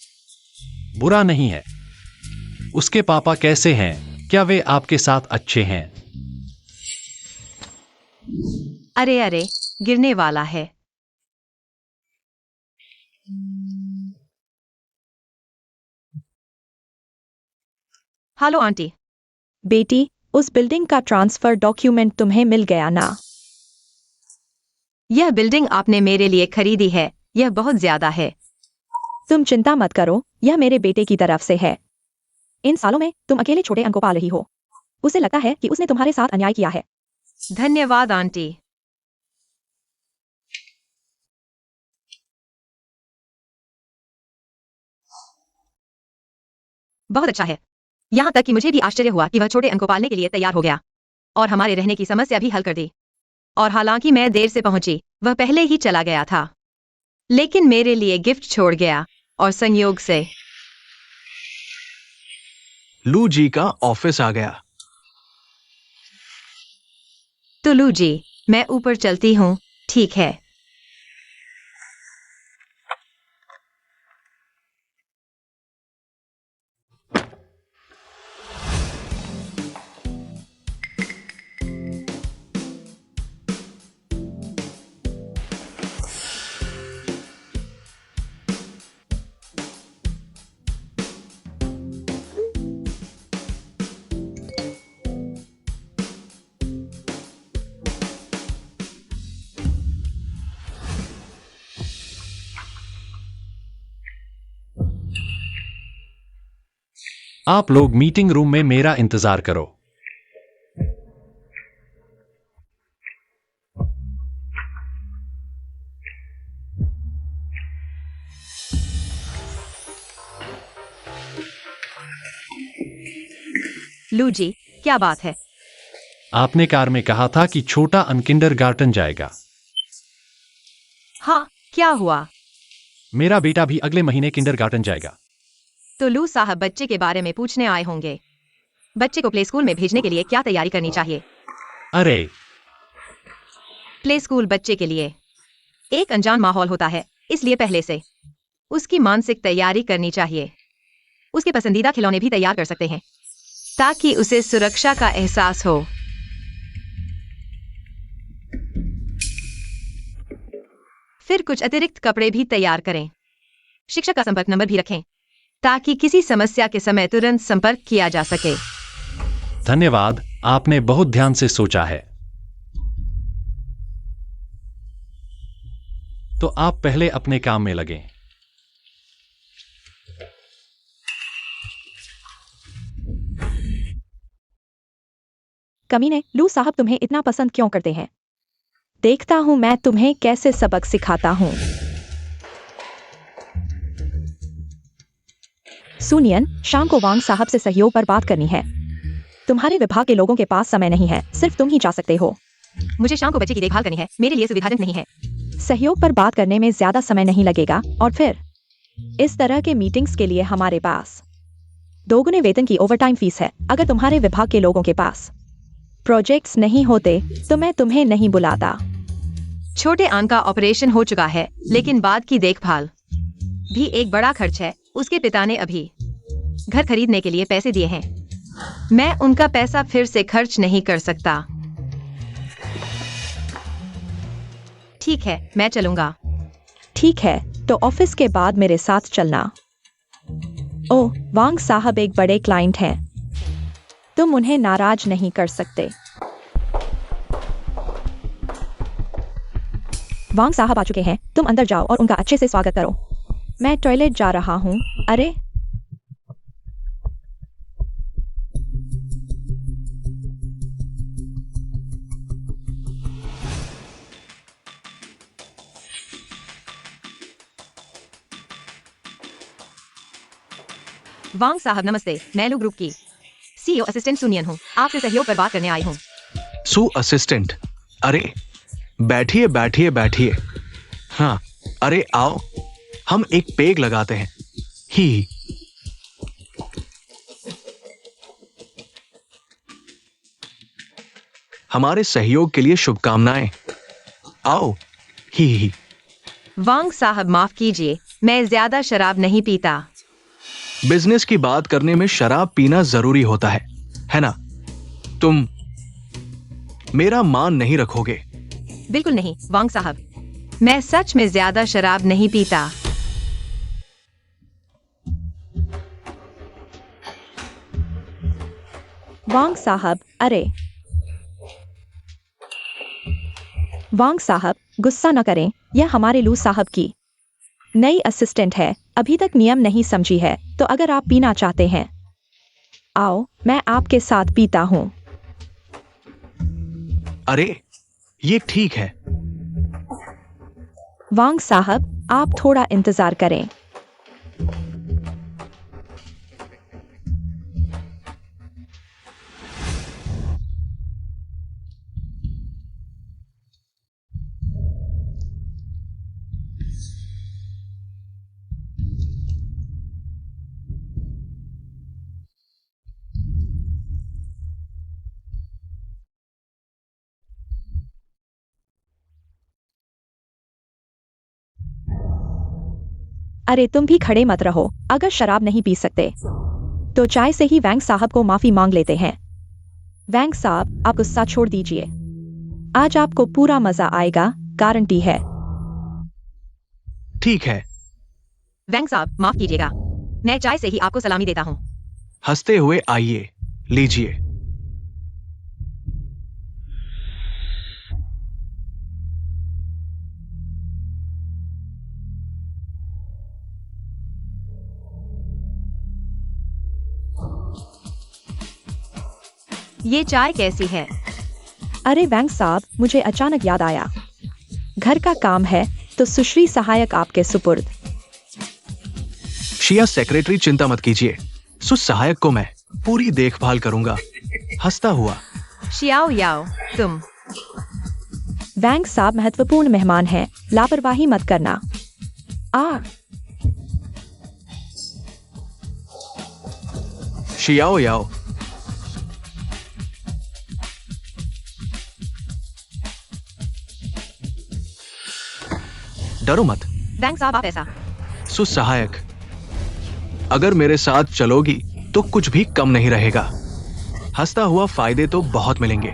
[SPEAKER 4] बुरा नहीं है। उसके पापा कैसे हैं? क्या वे आपके साथ अच्छे हैं?
[SPEAKER 1] अरे अरे, गिरने वाला है। Hello aunty.
[SPEAKER 2] बेटी, उस बिल्डिंग का ट्रांसफर डॉक्यूमेंट तुम्हें मिल गया ना?
[SPEAKER 1] यह बिल्डिंग आपने मेरे लिए खरीदी है, यह बहुत ज्यादा है।
[SPEAKER 2] तुम चिंता मत करो, यह मेरे बेटे की तरफ से है। इन सालों में तुम अकेले छोटे अन को पाल रही हो। उसे लगता है कि उसने तुम्हारे साथ अन्याय किया है।
[SPEAKER 1] धन्यवाद आंटी। बहुत अच्छा है। यहाँ तक कि मुझे भी आश्चर्य हुआ कि वह छोटे अन को पालने के लिए तैयार हो गया और हमारे रहने की समस्या भी हल कर दी। और हालांकि मैं देर से पहुंची, वह पहले ही चला गया था, लेकिन मेरे लिए गिफ्ट छोड़ गया और संयोग से
[SPEAKER 5] लू जी का ऑफिस आ गया।
[SPEAKER 1] तो लू जी, मैं ऊपर चलती हूँ, ठीक है?
[SPEAKER 4] आप लोग मीटिंग रूम में मेरा इंतजार करो।
[SPEAKER 1] लू जी, क्या बात है?
[SPEAKER 4] आपने कार में कहा था कि छोटा अन किंडरगार्टन जाएगा।
[SPEAKER 1] हाँ, क्या हुआ?
[SPEAKER 4] मेरा बेटा भी अगले महीने किंडरगार्टन जाएगा।
[SPEAKER 1] तो लू साहब बच्चे के बारे में पूछने आए होंगे। बच्चे को प्ले स्कूल में भेजने के लिए क्या तैयारी करनी चाहिए?
[SPEAKER 4] अरे,
[SPEAKER 1] प्ले स्कूल बच्चे के लिए एक अनजान माहौल होता है, इसलिए पहले से उसकी मानसिक तैयारी करनी चाहिए। उसके पसंदीदा खिलौने भी तैयार कर सकते हैं ताकि उसे सुरक्षा का एहसास हो। फिर कुछ अतिरिक्त कपड़े भी तैयार करें। शिक्षक का संपर्क नंबर भी रखें ताकि किसी समस्या के समय तुरंत संपर्क किया जा सके।
[SPEAKER 4] धन्यवाद, आपने बहुत ध्यान से सोचा है। तो आप पहले अपने काम में लगें।
[SPEAKER 2] कमीने, लू साहब तुम्हें इतना पसंद क्यों करते हैं? देखता हूं मैं तुम्हें कैसे सबक सिखाता हूं। सुनियन, शाम को वांग साहब से सहयोग पर बात करनी है। तुम्हारे विभाग के लोगों के पास समय नहीं है, सिर्फ तुम ही जा सकते हो।
[SPEAKER 1] मुझे शाम को बच्चे की देखभाल करनी है, मेरे लिए सुविधाजनक नहीं है।
[SPEAKER 2] सहयोग पर बात करने में ज्यादा समय नहीं लगेगा, और फिर इस तरह के मीटिंग्स के लिए हमारे पास दोगुने वेतन की ओवरटाइम फीस है। अगर तुम्हारे विभाग के लोगों के पास प्रोजेक्ट्स नहीं होते तो मैं तुम्हें नहीं बुलाता।
[SPEAKER 1] छोटे आन का ऑपरेशन हो चुका है, लेकिन बाद की देखभाल भी एक बड़ा खर्च है। उसके पिता ने अभी घर खरीदने के लिए पैसे दिए हैं। मैं उनका पैसा फिर से खर्च नहीं कर सकता। ठीक है, मैं चलूंगा।
[SPEAKER 2] ठीक है, तो ऑफिस के बाद मेरे साथ चलना। ओह, वांग साहब एक बड़े क्लाइंट हैं, तुम उन्हें नाराज नहीं कर सकते। वांग साहब आ चुके हैं, तुम अंदर जाओ और उनका अच्छे से स्वागत करो। मैं टॉयलेट जा रहा हूँ। अरे,
[SPEAKER 1] वांग साहब नमस्ते, मैं लू ग्रुप की सीईओ असिस्टेंट सुनियन हूँ। आपसे सहयोग पर बात करने आई हूँ।
[SPEAKER 5] सु असिस्टेंट, अरे बैठिए बैठिए बैठिए। हाँ, अरे आओ, हम एक पेग लगाते हैं। ही हमारे सहयोग के लिए शुभकामनाएं। आओ। ही
[SPEAKER 1] वांग साहब माफ कीजिए, मैं ज्यादा शराब नहीं पीता।
[SPEAKER 5] बिजनेस की बात करने में शराब पीना जरूरी होता है ना? तुम मेरा मान नहीं रखोगे?
[SPEAKER 1] बिल्कुल नहीं वांग साहब, मैं सच में ज्यादा शराब नहीं पीता।
[SPEAKER 2] वांग साहब, अरे वांग साहब, गुस्सा न करें, यह हमारे लू साहब की नई असिस्टेंट है, अभी तक नियम नहीं समझी है, तो अगर आप पीना चाहते हैं, आओ, मैं आपके साथ पीता हूं।
[SPEAKER 5] अरे ये ठीक है।
[SPEAKER 2] वांग साहब, आप थोड़ा इंतजार करें। अरे तुम भी खड़े मत रहो, अगर शराब नहीं पी सकते तो चाय से ही वैंग साहब को माफी मांग लेते हैं। वैंग साहब, आप गुस्सा छोड़ दीजिए, आज आपको पूरा मजा आएगा, गारंटी है।
[SPEAKER 5] ठीक है।
[SPEAKER 1] वैंग साहब माफ कीजिएगा, मैं चाय से ही आपको सलामी देता हूँ।
[SPEAKER 5] हंसते हुए आइए, लीजिए।
[SPEAKER 1] ये चाय कैसी है?
[SPEAKER 2] अरे वैंग साहब, मुझे अचानक याद आया, घर का काम है तो सुश्री सहायक आपके सुपुर्द।
[SPEAKER 5] शिया सेक्रेटरी, चिंता मत कीजिए, सहायक को मैं पूरी देखभाल करूंगा। हंसता हुआ।
[SPEAKER 1] शियाओ याओ, तुम।
[SPEAKER 2] वैंग साहब महत्वपूर्ण मेहमान हैं, लापरवाही मत करना।
[SPEAKER 5] शियाओ याओ। डरो मत।
[SPEAKER 1] वैंग साहब आप ऐसा।
[SPEAKER 5] सहायक, अगर मेरे साथ चलोगी तो कुछ भी कम नहीं रहेगा। हंसता हुआ, फायदे तो बहुत मिलेंगे।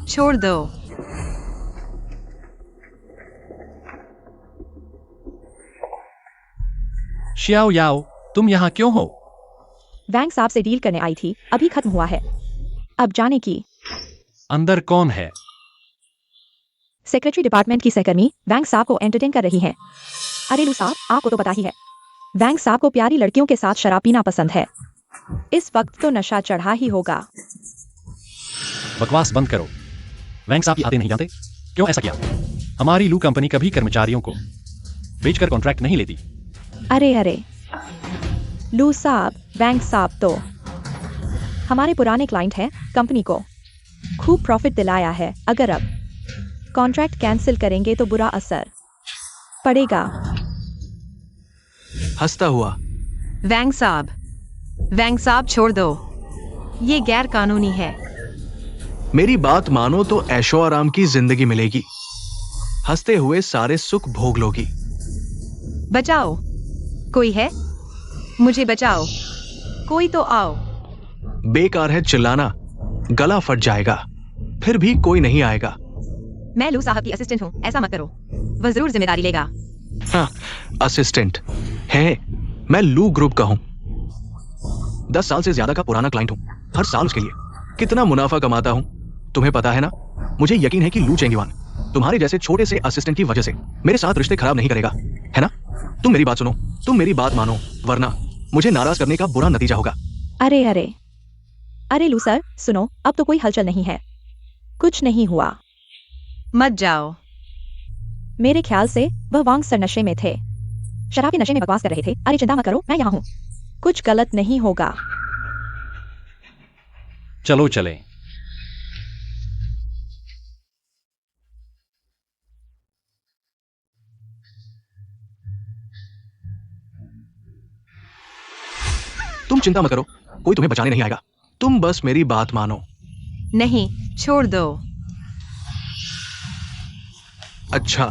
[SPEAKER 1] छोड़ दो।
[SPEAKER 4] शियाओ याओ, तुम यहाँ क्यों हो?
[SPEAKER 2] वैंग साहब से डील करने आई थी, अभी खत्म हुआ है, अब जाने की।
[SPEAKER 4] अंदर कौन है?
[SPEAKER 2] सेक्रेटरी डिपार्टमेंट की सहकर्मी वैंग साहब को एंटरटेन कर रही हैं। अरे लू साहब, आपको तो पता ही है, वैंग साहब को प्यारी लड़कियों के साथ शराब पीना पसंद है। इस वक्त तो नशा चढ़ा ही होगा।
[SPEAKER 4] बकवास बंद करो। वैंग साहब की आते नहीं जानते? क्यों ऐसा किया? हमारी लू कंपनी कभी कर्मचारियों को बेचकर कॉन्ट्रैक्ट नहीं लेती।
[SPEAKER 2] अरे अरे, लू साहब, बैंक साहब तो हमारे पुराने क्लाइंट हैं, कंपनी को खूब प्रॉफिट दिलाया है। अगर अब कॉन्ट्रैक्ट कैंसिल करेंगे तो बुरा असर पड़ेगा।
[SPEAKER 5] हंसता हुआ।
[SPEAKER 1] वैंग साहब छोड़ दो, ये गैर कानूनी है।
[SPEAKER 5] मेरी बात मानो तो ऐशो आराम की जिंदगी मिलेगी, हंसते हुए सारे सुख भोग लोगी।
[SPEAKER 1] बचाओ, कोई है? मुझे बचाओ, कोई तो आओ।
[SPEAKER 5] बेकार है चिल्लाना, गला फट जाएगा, फिर भी कोई नहीं आएगा।
[SPEAKER 1] मैं लू साहब की असिस्टेंट हूँ, ऐसा मत करो, वह जरूर जिम्मेदारी लेगा।
[SPEAKER 5] हाँ, असिस्टेंट है, मैं लू ग्रुप का हूं। 10 साल से ज्यादा का पुराना क्लाइंट हूं। हर साल उसके लिए कितना मुनाफा कमाता हूं तुम्हें पता है ना। मुझे यकीन है कि लू चेंगीवान तुम्हारे जैसे छोटे से असिस्टेंट की वजह से मेरे साथ रिश्ते खराब नहीं करेगा, है ना। तुम मेरी बात सुनो, तुम मेरी बात मानो, वरना मुझे नाराज करने का बुरा नतीजा होगा।
[SPEAKER 2] अरे अरे अरे लू सर, सुनो, अब तो कोई हलचल नहीं है, कुछ नहीं हुआ।
[SPEAKER 1] मत जाओ।
[SPEAKER 2] मेरे ख्याल से वह वांग सर नशे में थे, शराब के नशे में बकवास कर रहे थे। अरे चिंता मत करो, मैं यहाँ हूँ, कुछ गलत नहीं होगा।
[SPEAKER 4] चलो चलें।
[SPEAKER 5] तुम चिंता मत करो, कोई तुम्हें बचाने नहीं आएगा, तुम बस मेरी बात मानो।
[SPEAKER 1] नहीं, छोड़ दो।
[SPEAKER 5] अच्छा,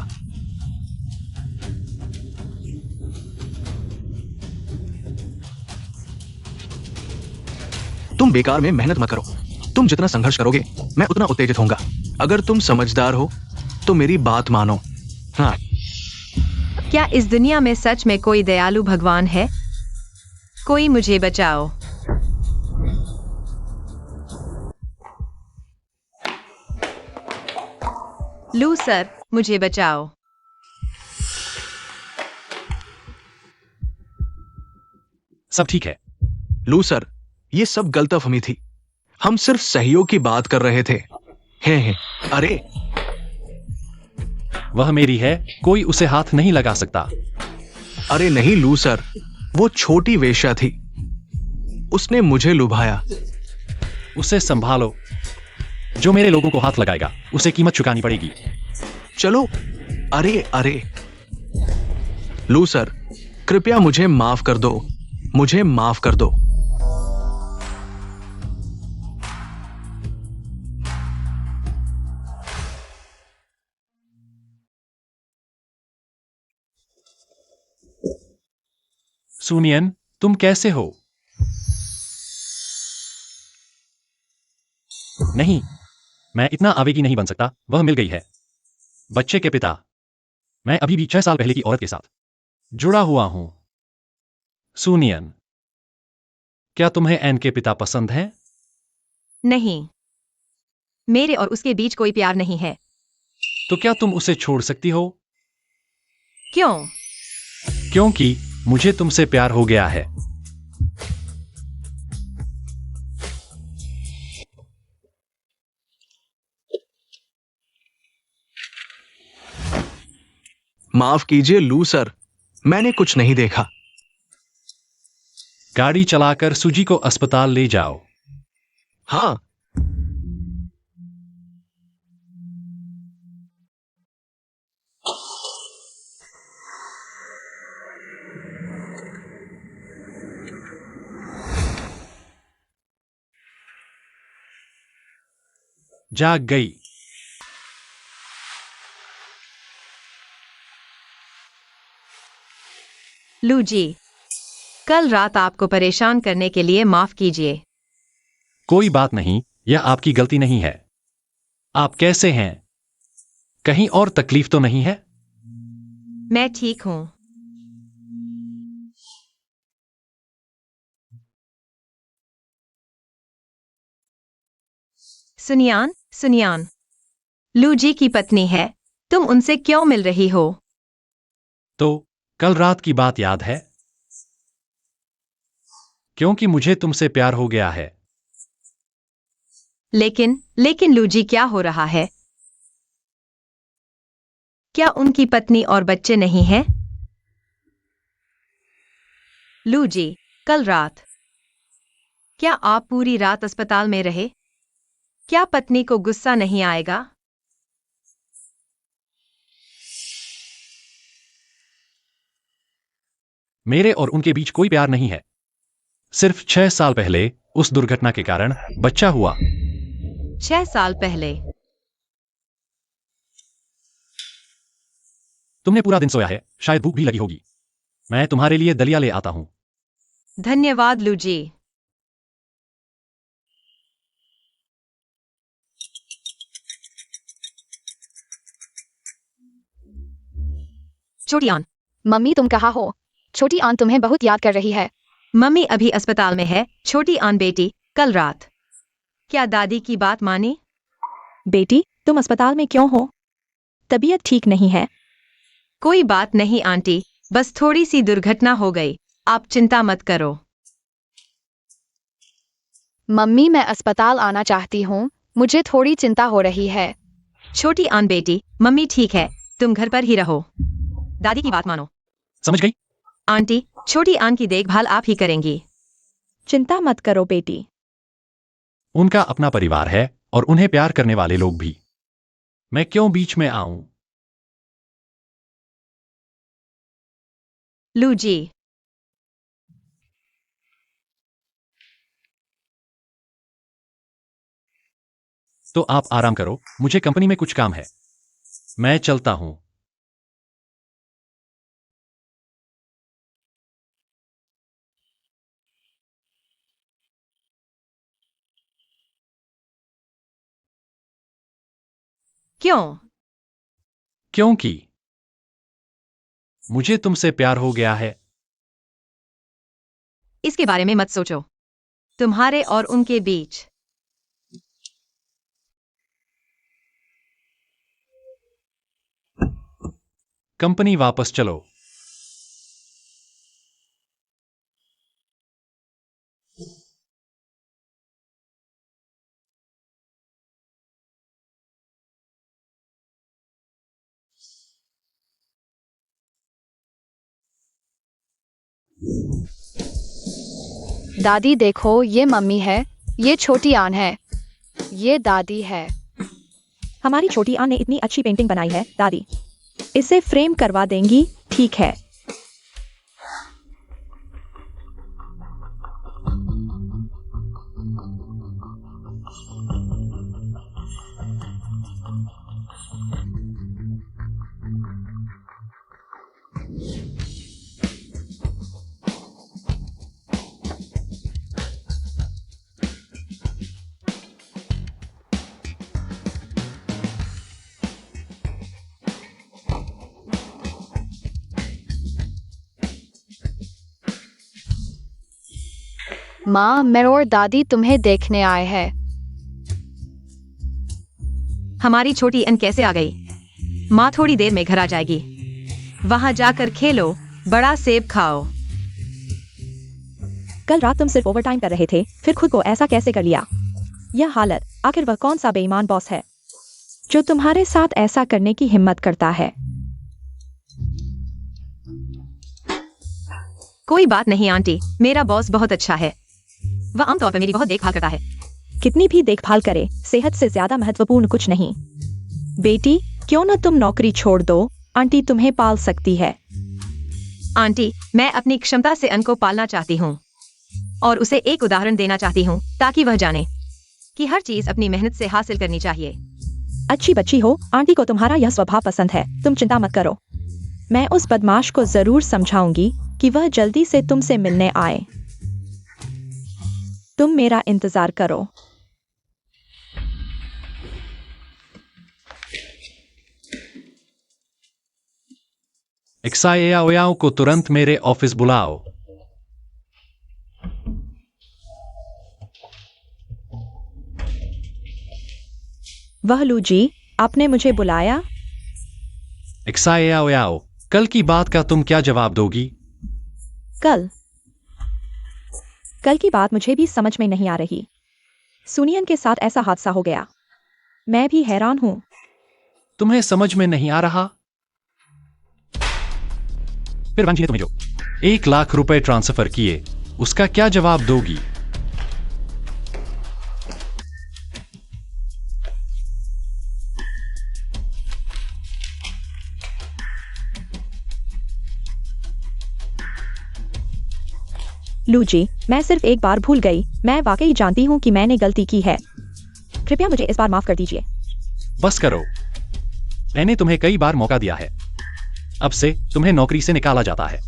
[SPEAKER 5] तुम बेकार में मेहनत मत करो, तुम जितना संघर्ष करोगे मैं उतना उत्तेजित होऊंगा। अगर तुम समझदार हो तो मेरी बात मानो। हाँ,
[SPEAKER 1] क्या इस दुनिया में सच में कोई दयालु भगवान है? कोई मुझे बचाओ। लू सर, मुझे बचाओ।
[SPEAKER 4] सब ठीक है।
[SPEAKER 5] लू सर, ये सब गलतफहमी थी, हम सिर्फ सहयोग की बात कर रहे थे। हैं, अरे
[SPEAKER 4] वह मेरी है, कोई उसे हाथ नहीं लगा सकता।
[SPEAKER 5] अरे नहीं लू सर, वो छोटी वेश्या थी, उसने मुझे लुभाया।
[SPEAKER 4] उसे संभालो, जो मेरे लोगों को हाथ लगाएगा उसे कीमत चुकानी पड़ेगी।
[SPEAKER 5] चलो, अरे अरे लू सर, कृपया मुझे माफ कर दो, मुझे माफ कर दो।
[SPEAKER 4] सुनियन, तुम कैसे हो? नहीं, मैं इतना आवेगी नहीं बन सकता। वह मिल गई है, बच्चे के पिता। मैं अभी भी 6 साल पहले की औरत के साथ जुड़ा हुआ हूं। सुनियन, क्या तुम्हें एन के पिता पसंद हैं?
[SPEAKER 1] नहीं, मेरे और उसके बीच कोई प्यार नहीं है।
[SPEAKER 4] तो क्या तुम उसे छोड़ सकती हो?
[SPEAKER 1] क्यों?
[SPEAKER 4] क्योंकि मुझे तुमसे प्यार हो गया है।
[SPEAKER 5] माफ कीजिए लू सर, मैंने कुछ नहीं देखा।
[SPEAKER 4] गाड़ी चलाकर सुजी को अस्पताल ले जाओ।
[SPEAKER 5] हाँ,
[SPEAKER 4] जाग गई।
[SPEAKER 1] लू जी, कल रात आपको परेशान करने के लिए माफ कीजिए।
[SPEAKER 4] कोई बात नहीं, यह आपकी गलती नहीं है। आप कैसे हैं? कहीं और तकलीफ तो नहीं है?
[SPEAKER 1] मैं ठीक हूं। सुनियान, लू जी की पत्नी है, तुम उनसे क्यों मिल रही हो?
[SPEAKER 4] तो कल रात की बात याद है? क्योंकि मुझे तुमसे प्यार हो गया है।
[SPEAKER 1] लेकिन लू जी, क्या हो रहा है? क्या उनकी पत्नी और बच्चे नहीं हैं? लू जी, कल रात। क्या आप पूरी रात अस्पताल में रहे? क्या पत्नी को गुस्सा नहीं आएगा?
[SPEAKER 4] मेरे और उनके बीच कोई प्यार नहीं है। सिर्फ 6 साल पहले उस दुर्घटना के कारण बच्चा हुआ।
[SPEAKER 1] 6 साल पहले।
[SPEAKER 4] तुमने पूरा दिन सोया है, शायद भूख भी लगी होगी। मैं तुम्हारे लिए दलिया ले आता हूं।
[SPEAKER 1] धन्यवाद लूजी। छोटी आन।
[SPEAKER 3] मम्मी तुम कहाँ हो? छोटी आन तुम्हें बहुत याद कर रही है।
[SPEAKER 1] मम्मी अभी अस्पताल में है। छोटी आन बेटी, कल रात। क्या दादी की बात मानी?
[SPEAKER 2] बेटी, तुम अस्पताल में क्यों हो? तबीयत ठीक नहीं है।
[SPEAKER 1] कोई बात नहीं आंटी, बस थोड़ी सी दुर्घटना हो गई। आप चिंता मत करो।
[SPEAKER 3] मम्मी मैं अस्पताल आना चाहती हूँ, मुझे थोड़ी चिंता हो रही है।
[SPEAKER 1] छोटी आन बेटी, मम्मी ठीक है, तुम घर पर ही रहो। दादी की बात मानो।
[SPEAKER 4] समझ गई?
[SPEAKER 1] आंटी, छोटी आन की देखभाल आप ही करेंगी।
[SPEAKER 2] चिंता मत करो बेटी।
[SPEAKER 4] उनका अपना परिवार है और उन्हें प्यार करने वाले लोग भी। मैं क्यों बीच में आऊं?
[SPEAKER 1] लूजी।
[SPEAKER 4] तो आप आराम करो, मुझे कंपनी में कुछ काम है। मैं चलता हूं।
[SPEAKER 1] क्यों?
[SPEAKER 4] क्योंकि मुझे तुमसे प्यार हो गया है।
[SPEAKER 1] इसके बारे में मत सोचो। तुम्हारे और उनके बीच
[SPEAKER 4] कंपनी वापस चलो।
[SPEAKER 3] दादी देखो, ये मम्मी है, ये छोटी आन है, ये दादी है।
[SPEAKER 2] हमारी छोटी आन ने इतनी अच्छी पेंटिंग बनाई है दादी। इसे फ्रेम करवा देंगी? ठीक है।
[SPEAKER 3] माँ, मैं और दादी तुम्हें देखने आए हैं।
[SPEAKER 1] हमारी छोटी अन कैसे आ गई? माँ थोड़ी देर में घर आ जाएगी। वहां जाकर खेलो, बड़ा सेब खाओ।
[SPEAKER 2] कल रात तुम सिर्फ ओवरटाइम कर रहे थे, फिर खुद को ऐसा कैसे कर लिया? यह हालत, आखिर वह कौन सा बेईमान बॉस है जो तुम्हारे साथ ऐसा करने की हिम्मत करता है?
[SPEAKER 1] कोई बात नहीं आंटी, मेरा बॉस बहुत अच्छा है। वह आमतौर पर मेरी बहुत देखभाल करता है।
[SPEAKER 2] कितनी भी देखभाल करे, सेहत से ज्यादा महत्वपूर्ण कुछ नहीं। बेटी, क्यों न तुम नौकरी छोड़ दो, आंटी तुम्हें पाल सकती है।
[SPEAKER 1] आंटी, मैं अपनी क्षमता से अन को पालना चाहती हूँ और उसे एक उदाहरण देना चाहती हूँ ताकि वह जाने कि हर चीज अपनी मेहनत से हासिल करनी चाहिए।
[SPEAKER 2] अच्छी बच्ची हो, आंटी को तुम्हारा यह स्वभाव पसंद है, तुम चिंता मत करो। मैं उस बदमाश को जरूर समझाऊंगी कि वह जल्दी से तुमसे मिलने आए। तुम मेरा इंतजार करो।
[SPEAKER 4] एक्साओयाओ को तुरंत मेरे ऑफिस बुलाओ।
[SPEAKER 2] वह लूजी, आपने मुझे बुलाया?
[SPEAKER 4] एक्साओयाओ, कल की बात का तुम क्या जवाब दोगी?
[SPEAKER 2] कल की बात मुझे भी समझ में नहीं आ रही। सुनियन के साथ ऐसा हादसा हो गया। मैं भी हैरान हूं।
[SPEAKER 4] तुम्हें समझ में नहीं आ रहा? फिर वंशी ने तुम्हें जो 1 लाख रुपए ट्रांसफर किए, उसका क्या जवाब दोगी?
[SPEAKER 2] लूजी, मैं सिर्फ एक बार भूल गई। मैं वाकई जानती हूँ कि मैंने गलती की है। कृपया मुझे इस बार माफ कर दीजिए।
[SPEAKER 4] बस करो। मैंने तुम्हें कई बार मौका दिया है। अब से तुम्हें नौकरी से निकाला जाता है।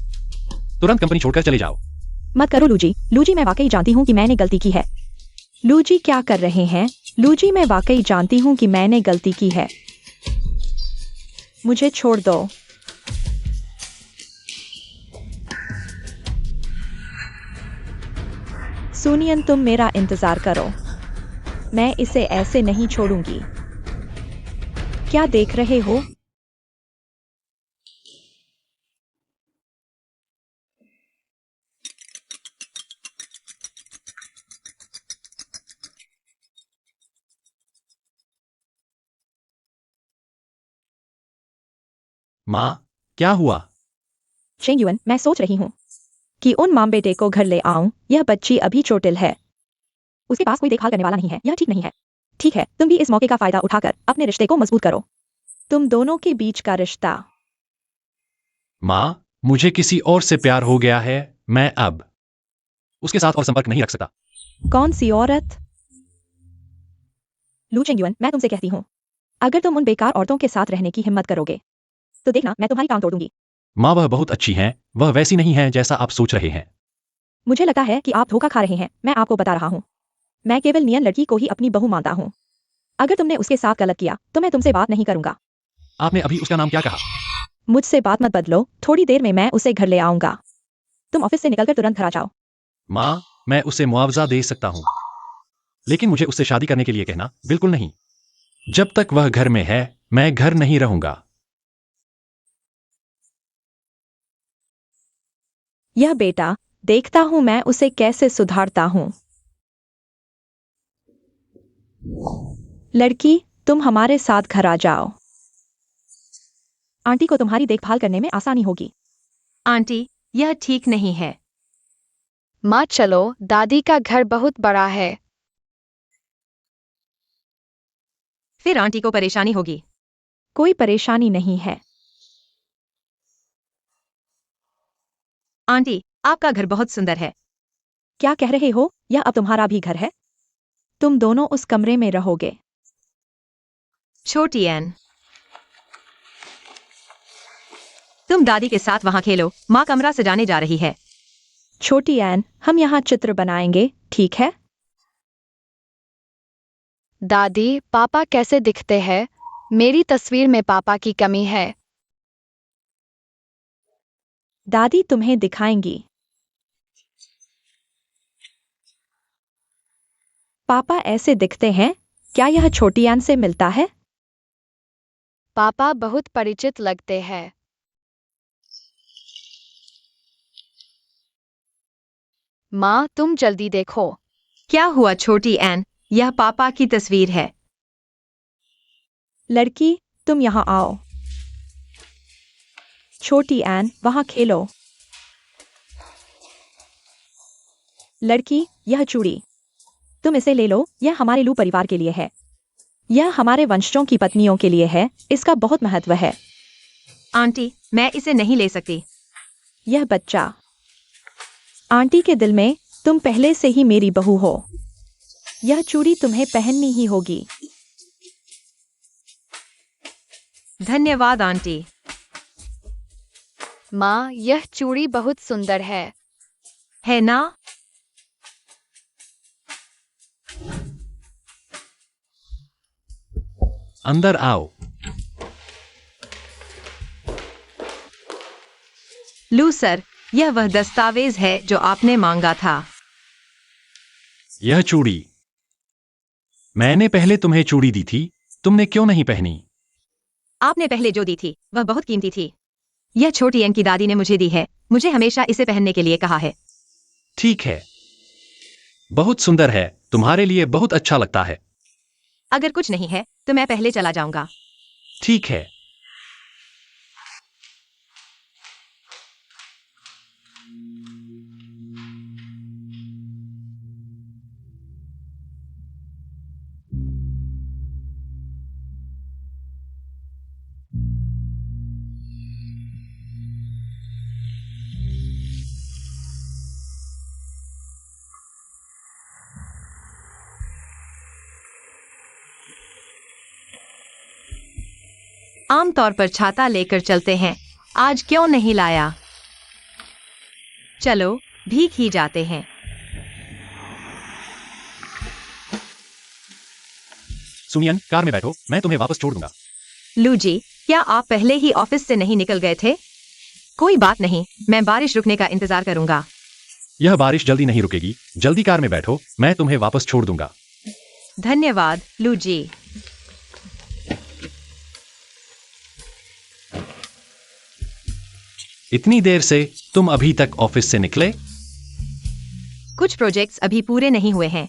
[SPEAKER 4] तुरंत कंपनी छोड़कर चले जाओ।
[SPEAKER 2] मत करो लूजी। लूजी, मैं वाकई जानती हूँ कि मैंने गलती की है। लूजी, क्या कर रहे हैं? लूजी, मैं वाकई जानती हूँ कि मैंने गलती की है। मुझे छोड़ दो। सुनियन, तुम मेरा इंतजार करो। मैं इसे ऐसे नहीं छोड़ूंगी। क्या देख रहे हो?
[SPEAKER 4] माँ, क्या हुआ?
[SPEAKER 2] शेंगयुन, मैं सोच रही हूँ कि उन माम बेटे को घर ले आऊं। यह बच्ची अभी चोटिल है। उसके पास कोई देखभाल करने वाला नहीं है। यह ठीक नहीं है। ठीक है, तुम भी इस मौके का फायदा उठाकर अपने रिश्ते को मजबूत करो। तुम दोनों के बीच का रिश्ता।
[SPEAKER 4] माँ, मुझे किसी और से प्यार हो गया है। मैं अब उसके साथ और संपर्क नहीं रख सकता।
[SPEAKER 2] कौन सी औरत? लू चेंगयुन, मैं तुमसे कहती हूँ, अगर तुम उन बेकार औरतों के साथ रहने की हिम्मत करोगे तो देखना, मैं तुम्हारी टांग तोड़ दूंगी।
[SPEAKER 4] माँ, वह बहुत अच्छी हैं। वह वैसी नहीं है जैसा आप सोच रहे हैं।
[SPEAKER 2] मुझे लगता है कि आप धोखा खा रहे हैं। मैं आपको बता रहा हूँ, मैं केवल नियन लड़की को ही अपनी बहू मानता हूँ। अगर तुमने उसके साथ गलत किया तो मैं तुमसे बात नहीं करूंगा।
[SPEAKER 4] आपने अभी उसका नाम क्या कहा?
[SPEAKER 2] मुझसे बात मत बदलो। थोड़ी देर में मैं उसे घर ले आऊंगा। तुम ऑफिस से निकलकर तुरंत घर आ जाओ।
[SPEAKER 4] माँ, मैं उसे मुआवजा दे सकता हूँ, लेकिन मुझे उससे शादी करने के लिए कहना बिल्कुल नहीं। जब तक वह घर में है, मैं घर नहीं रहूंगा।
[SPEAKER 2] यह बेटा, देखता हूं मैं उसे कैसे सुधारता हूं। लड़की, तुम हमारे साथ घर आ जाओ। आंटी को तुम्हारी देखभाल करने में आसानी होगी।
[SPEAKER 1] आंटी, यह ठीक नहीं है।
[SPEAKER 3] माँ चलो, दादी का घर बहुत बड़ा है।
[SPEAKER 1] फिर आंटी को परेशानी होगी।
[SPEAKER 2] कोई परेशानी नहीं है।
[SPEAKER 1] आंटी, आपका घर बहुत सुंदर है।
[SPEAKER 2] क्या कह रहे हो? यह अब तुम्हारा भी घर है। तुम दोनों उस कमरे में रहोगे।
[SPEAKER 1] छोटी एन, तुम दादी के साथ वहां खेलो। माँ कमरा सजाने जा रही है।
[SPEAKER 2] छोटी एन, हम यहाँ चित्र बनाएंगे, ठीक है?
[SPEAKER 3] दादी, पापा कैसे दिखते हैं? मेरी तस्वीर में पापा की कमी है।
[SPEAKER 2] दादी तुम्हें दिखाएंगी। पापा ऐसे दिखते हैं। क्या यह छोटी एन से मिलता है?
[SPEAKER 3] पापा बहुत परिचित लगते हैं। माँ, तुम जल्दी देखो।
[SPEAKER 1] क्या हुआ छोटी एन? यह पापा की तस्वीर है।
[SPEAKER 2] लड़की, तुम यहाँ आओ। छोटी एन, वहाँ खेलो। लड़की, यह चूड़ी, तुम इसे ले लो। यह हमारे लू परिवार के लिए है। यह हमारे वंशजों की पत्नियों के लिए है। इसका बहुत महत्व है।
[SPEAKER 1] आंटी, मैं इसे नहीं ले सकती।
[SPEAKER 2] यह बच्चा, आंटी के दिल में तुम पहले से ही मेरी बहू हो। यह चूड़ी तुम्हें पहननी ही होगी।
[SPEAKER 1] धन्यवाद आंटी।
[SPEAKER 3] माँ, यह चूड़ी बहुत सुंदर
[SPEAKER 1] है ना?
[SPEAKER 4] अंदर आओ।
[SPEAKER 1] लू सर, यह वह दस्तावेज है जो आपने मांगा था।
[SPEAKER 4] यह चूड़ी, मैंने पहले तुम्हें चूड़ी दी थी। तुमने क्यों नहीं पहनी?
[SPEAKER 1] आपने पहले जो दी थी वह बहुत कीमती थी। यह छोटी एन की दादी ने मुझे दी है। मुझे हमेशा इसे पहनने के लिए कहा है।
[SPEAKER 4] ठीक है, बहुत सुंदर है। तुम्हारे लिए बहुत अच्छा लगता है।
[SPEAKER 1] अगर कुछ नहीं है तो मैं पहले चला जाऊंगा।
[SPEAKER 4] ठीक है।
[SPEAKER 1] आमतौर पर छाता लेकर चलते हैं, आज क्यों नहीं लाया? चलो भीग ही जाते हैं।
[SPEAKER 4] सुनियन, कार में बैठो, मैं तुम्हें वापस छोड़ दूंगा।
[SPEAKER 1] लू जी, क्या आप पहले ही ऑफिस से नहीं निकल गए थे? कोई बात नहीं, मैं बारिश रुकने का इंतजार करूंगा।
[SPEAKER 4] यह बारिश जल्दी नहीं रुकेगी, जल्दी कार में बैठो, मैं तुम्हें वापस छोड़ दूंगा।
[SPEAKER 1] धन्यवाद लू जी।
[SPEAKER 4] इतनी देर से तुम अभी तक ऑफिस से निकले?
[SPEAKER 1] कुछ प्रोजेक्ट्स अभी पूरे नहीं हुए हैं,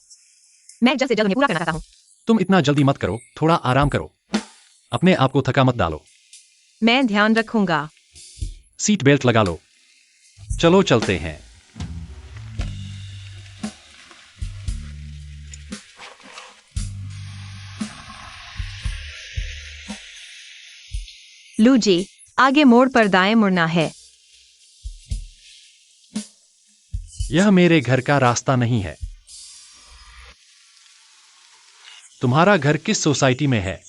[SPEAKER 1] मैं जल्द से जल्द उन्हें पूरा करना चाहता हूँ।
[SPEAKER 4] तुम इतना जल्दी मत करो, थोड़ा आराम करो, अपने आप को थका मत डालो।
[SPEAKER 1] मैं ध्यान रखूंगा।
[SPEAKER 4] सीट बेल्ट लगा लो, चलो चलते हैं।
[SPEAKER 1] लू जी, आगे मोड़ पर दाएं मुड़ना है।
[SPEAKER 4] यह मेरे घर का रास्ता नहीं है। तुम्हारा घर किस सोसाइटी में है?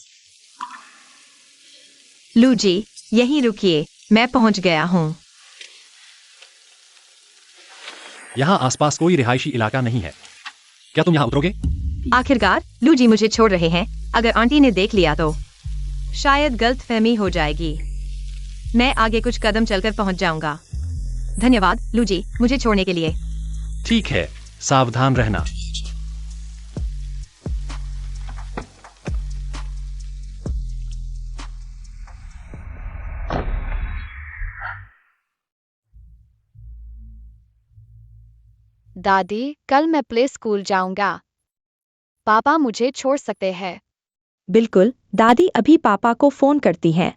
[SPEAKER 1] लू जी, यहीं रुकिए, मैं पहुंच गया हूं।
[SPEAKER 4] यहाँ आसपास कोई रिहायशी इलाका नहीं है, क्या तुम यहाँ उतरोगे?
[SPEAKER 1] आखिरकार लू जी मुझे छोड़ रहे हैं, अगर आंटी ने देख लिया तो शायद गलतफहमी हो जाएगी। मैं आगे कुछ कदम चलकर पहुंच जाऊंगा। धन्यवाद लू जी, मुझे छोड़ने के लिए।
[SPEAKER 4] ठीक है, सावधान रहना।
[SPEAKER 3] दादी, कल मैं प्ले स्कूल जाऊंगा। पापा मुझे छोड़ सकते हैं?
[SPEAKER 2] बिल्कुल, दादी अभी पापा को फोन करती हैं।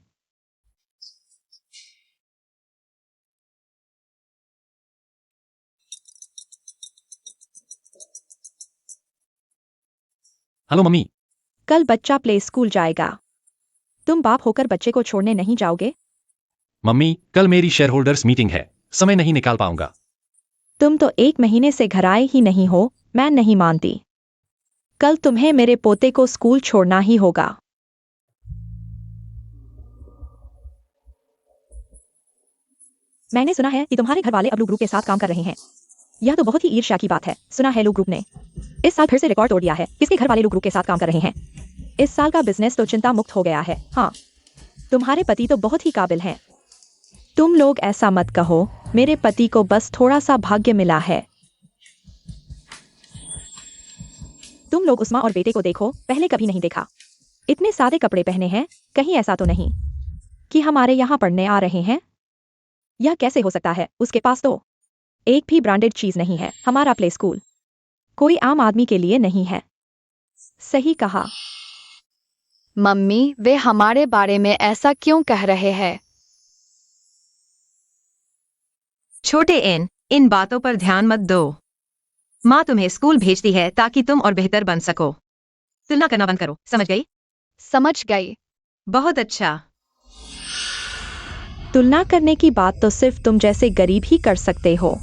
[SPEAKER 4] Hello mummy.
[SPEAKER 2] कल बच्चा प्ले स्कूल जाएगा। तुम बाप होकर बच्चे को छोड़ने नहीं जाओगे?
[SPEAKER 4] मम्मी, कल मेरी शेयर होल्डर्स मीटिंग है, समय नहीं निकाल पाऊंगा।
[SPEAKER 2] तुम तो 1 महीने से घर आए ही नहीं हो, मैं नहीं मानती। कल तुम्हें मेरे पोते को स्कूल छोड़ना ही होगा। मैंने सुना है कि तुम्हारे घर वाले अब लू ग्रुप के साथ काम कर रहे हैं। यह तो बहुत ही ईर्ष्या की बात है। सुना है लू ग्रुप ने इस साल फिर से रिकॉर्ड तोड़ दिया है। किसके घर वाले लू ग्रुप के साथ काम कर रहे हैं? इस साल का बिजनेस तो चिंता मुक्त हो गया है। हाँ, तुम्हारे पति तो बहुत ही काबिल हैं। तुम लोग ऐसा मत कहो, मेरे पति को बस थोड़ा सा भाग्य मिला है। तुम लोग उस्मा और बेटे को देखो, पहले कभी नहीं देखा। इतने सादे कपड़े पहने हैं, कहीं ऐसा तो नहीं कि हमारे यहाँ पढ़ने आ रहे हैं? यह कैसे हो सकता है? उसके पास तो एक भी ब्रांडेड चीज नहीं है। हमारा प्ले स्कूल कोई आम आदमी के लिए नहीं है। सही कहा।
[SPEAKER 3] मम्मी, वे हमारे बारे में ऐसा क्यों कह रहे हैं?
[SPEAKER 1] छोटे इन बातों पर ध्यान मत दो। माँ तुम्हें स्कूल भेजती है ताकि तुम और बेहतर बन सको। तुलना करना बंद करो, समझ गई?
[SPEAKER 3] समझ गई।
[SPEAKER 1] बहुत अच्छा।
[SPEAKER 2] तुलना करने की बात तो सिर्फ तुम जैसे गरीब ही कर सकते हो।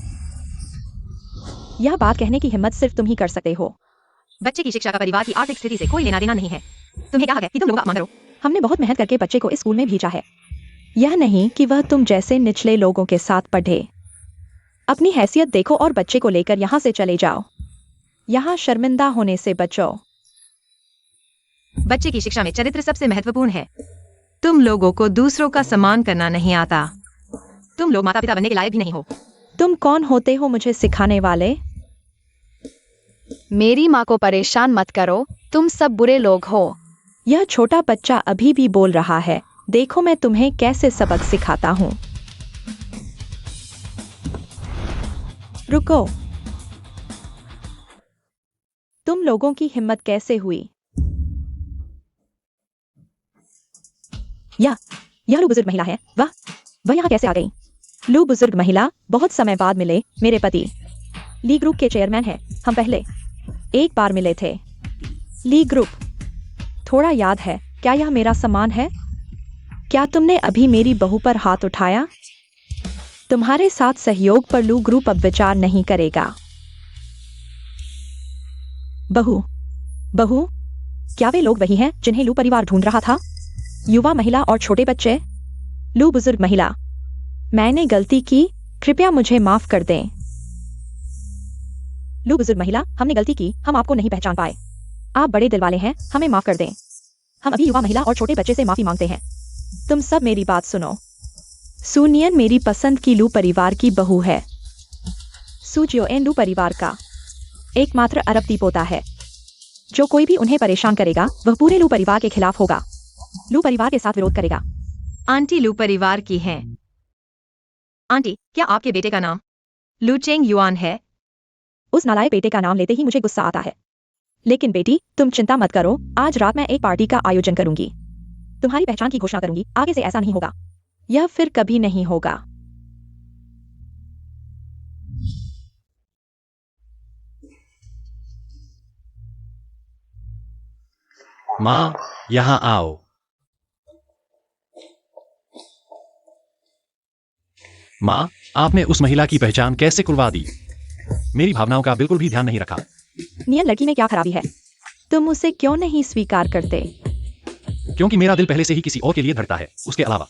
[SPEAKER 2] यह बात कहने की हिम्मत सिर्फ तुम ही कर सकते हो।
[SPEAKER 1] बच्चे की शिक्षा का परिवार की आर्थिक स्थिति से कोई लेना देना नहीं है। तुम्हें क्या है कि तुम लोग अपमान करो?
[SPEAKER 2] हमने बहुत मेहनत करके बच्चे को इस स्कूल में भेजा है। यह नहीं कि वह तुम जैसे निचले लोगों के साथ पढ़े। अपनी हैसियत देखो और बच्चे को लेकर यहाँ से चले जाओ। यहाँ शर्मिंदा होने से बचो।
[SPEAKER 1] बच्चे की शिक्षा में चरित्र सबसे महत्वपूर्ण है। तुम लोगों को दूसरों का सम्मान करना नहीं आता। तुम लोग माता पिता बनने के लायक भी नहीं हो।
[SPEAKER 2] तुम कौन होते हो मुझे सिखाने वाले?
[SPEAKER 3] मेरी माँ को परेशान मत करो, तुम सब बुरे लोग हो।
[SPEAKER 2] यह छोटा बच्चा अभी भी बोल रहा है। देखो मैं तुम्हें कैसे सबक सिखाता हूँ। रुको, तुम लोगों की हिम्मत कैसे हुई? यह लू बुजुर्ग महिला है। वह यहाँ कैसे आ गई? लू बुजुर्ग महिला बहुत समय बाद मिले। मेरे पति ली ग्रुप के चेयरमैन हैं। हम पहले एक बार मिले थे। ली ग्रुप, थोड़ा याद है क्या? यह मेरा सम्मान है। क्या तुमने अभी मेरी बहू पर हाथ उठाया? तुम्हारे साथ सहयोग पर लू ग्रुप अब विचार नहीं करेगा। बहू, क्या वे लोग वही हैं जिन्हें लू परिवार ढूंढ रहा था? युवा महिला और छोटे बच्चे। लू बुजुर्ग महिला। मैंने गलती की, कृपया मुझे माफ कर दें। लू बुजुर्ग महिला, हमने गलती की, हम आपको नहीं पहचान पाए। आप बड़े दिल वाले हैं, हमें माफ कर दें। हम अभी युवा महिला और छोटे बच्चे से माफी मांगते हैं। तुम सब मेरी बात सुनो। सुनियन मेरी पसंद की लू परिवार की बहू है। सूजियोन लू परिवार का एकमात्र अरबती पोता है। जो कोई भी उन्हें परेशान करेगा वह पूरे लू परिवार के खिलाफ होगा। लू परिवार के साथ विरोध करेगा।
[SPEAKER 1] आंटी लू परिवार की हैं। आंटी, क्या आपके बेटे का नाम लू चेंग युआन है?
[SPEAKER 2] उस नालायक बेटे का नाम लेते ही मुझे गुस्सा आता है। लेकिन बेटी, तुम चिंता मत करो, आज रात मैं एक पार्टी का आयोजन करूंगी। तुम्हारी पहचान की घोषणा करूंगी। आगे से ऐसा नहीं होगा। यह फिर कभी नहीं होगा।
[SPEAKER 4] माँ, यहाँ आओ। माँ, आपने उस महिला की पहचान कैसे खुलवा दी? मेरी भावनाओं का बिल्कुल भी ध्यान नहीं रखा।
[SPEAKER 2] नियन लड़की में क्या खराबी है? तुम उसे क्यों नहीं स्वीकार करते?
[SPEAKER 4] क्योंकि मेरा दिल पहले से ही किसी और के लिए धड़कता है। उसके अलावा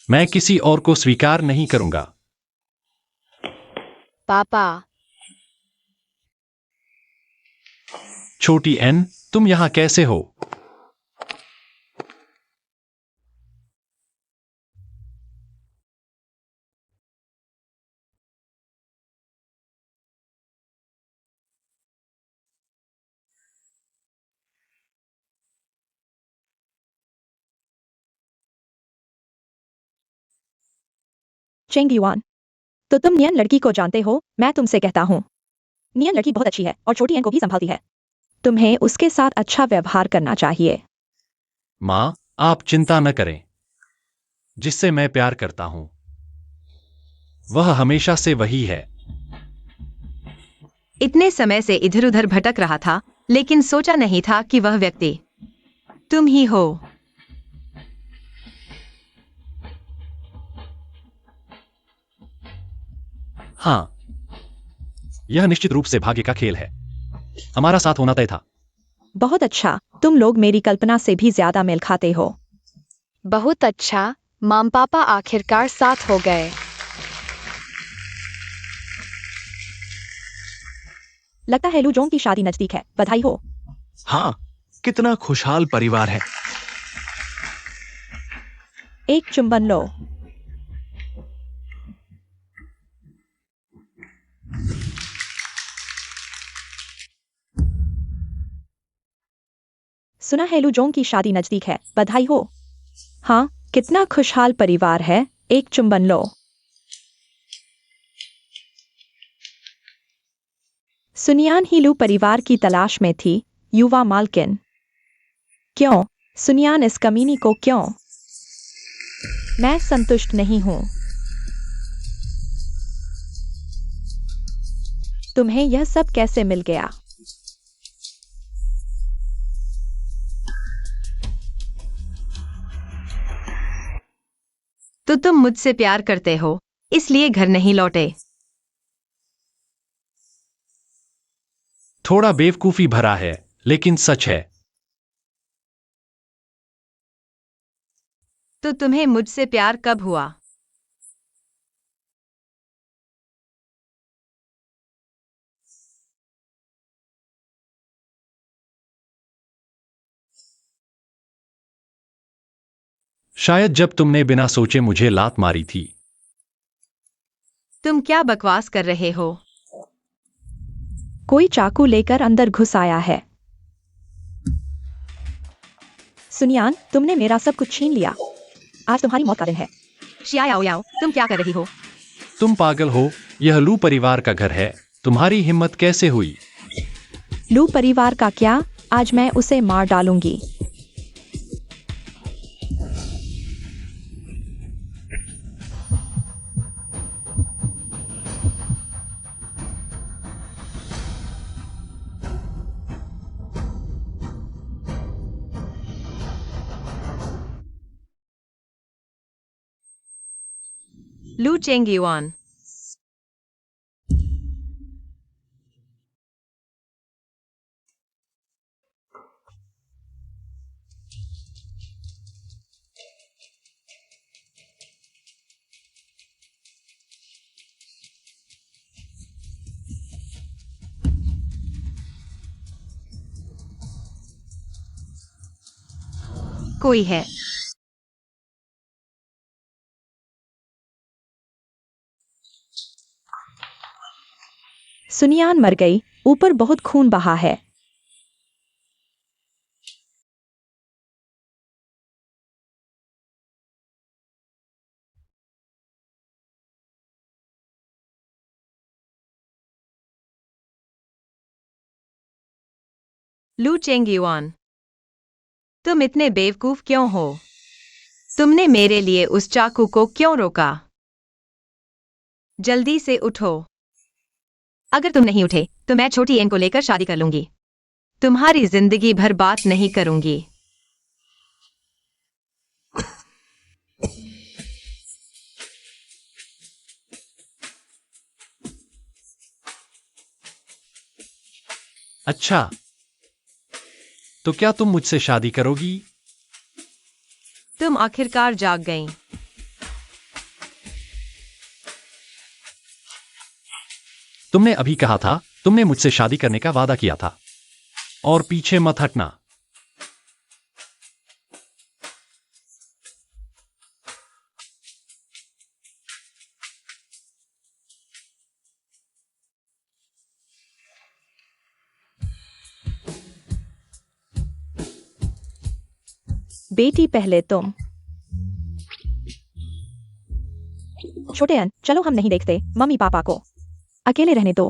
[SPEAKER 4] मैं किसी और को स्वीकार नहीं करूंगा।
[SPEAKER 3] पापा,
[SPEAKER 4] छोटी एन, तुम यहाँ कैसे हो?
[SPEAKER 2] चेंग युआन, तो तुम नियन लड़की को जानते हो? मैं तुमसे कहता हूँ, नियन लड़की बहुत अच्छी है और छोटी एन को भी संभालती है। तुम्हें उसके साथ अच्छा व्यवहार करना चाहिए।
[SPEAKER 4] माँ, आप चिंता न करें। जिससे मैं प्यार करता हूं वह हमेशा से वही है।
[SPEAKER 1] इतने समय से इधर उधर भटक रहा था, लेकिन सोचा नहीं था कि वह व्यक्ति तुम ही हो।
[SPEAKER 4] हाँ, यह निश्चित रूप से भाग्य का खेल है। हमारा साथ होना तय था।
[SPEAKER 2] बहुत अच्छा, तुम लोग मेरी कल्पना से भी ज्यादा मेल खाते हो।
[SPEAKER 3] बहुत अच्छा, माम पापा आखिरकार साथ हो गए।
[SPEAKER 2] लगता है लू जोंग की शादी नजदीक है। बधाई हो।
[SPEAKER 5] हाँ, कितना खुशहाल परिवार है।
[SPEAKER 2] एक चुंबन लो। सुना है लू जोंग की शादी नजदीक है। बधाई हो। हाँ, कितना खुशहाल परिवार है। एक चुंबन लो। सुनियान ही लू परिवार की तलाश में थी। युवा मालकिन। क्यों? सुनियान इस कमीनी को क्यों? मैं संतुष्ट नहीं हूं। तुम्हें यह सब कैसे मिल गया?
[SPEAKER 1] तो तुम मुझसे प्यार करते हो, इसलिए घर नहीं लौटे।
[SPEAKER 4] थोड़ा बेवकूफी भरा है, लेकिन सच है।
[SPEAKER 1] तो तुम्हें मुझसे प्यार कब हुआ?
[SPEAKER 4] शायद जब तुमने बिना सोचे मुझे लात मारी थी।
[SPEAKER 1] तुम क्या बकवास कर रहे हो?
[SPEAKER 2] कोई चाकू लेकर अंदर घुस आया है। सुनियान, तुमने मेरा सब कुछ छीन लिया। आज तुम्हारी मौत का दिन है।
[SPEAKER 1] शियाओ याओ, तुम क्या कर रही हो?
[SPEAKER 4] तुम पागल हो, यह लू परिवार का घर है। तुम्हारी हिम्मत कैसे हुई?
[SPEAKER 2] लू परिवार का क्या? आज मैं उसे मार डालूंगी।
[SPEAKER 1] लू चेंग युआन। कोई है।
[SPEAKER 2] सुनियान मर गई, ऊपर बहुत खून बहा है।
[SPEAKER 1] लू चेंगयुआन, तुम इतने बेवकूफ क्यों हो? तुमने मेरे लिए उस चाकू को क्यों रोका? जल्दी से उठो। अगर तुम नहीं उठे तो मैं छोटी एन को लेकर शादी कर लूंगी। तुम्हारी जिंदगी भर बात नहीं करूंगी।
[SPEAKER 4] अच्छा, तो क्या तुम मुझसे शादी करोगी?
[SPEAKER 1] तुम आखिरकार जाग गईं।
[SPEAKER 4] तुमने अभी कहा था तुमने मुझसे शादी करने का वादा किया था, और पीछे मत हटना।
[SPEAKER 2] बेटी पहले तुम। छोटे अन, चलो हम नहीं देखते, मम्मी पापा को अकेले रहने दो।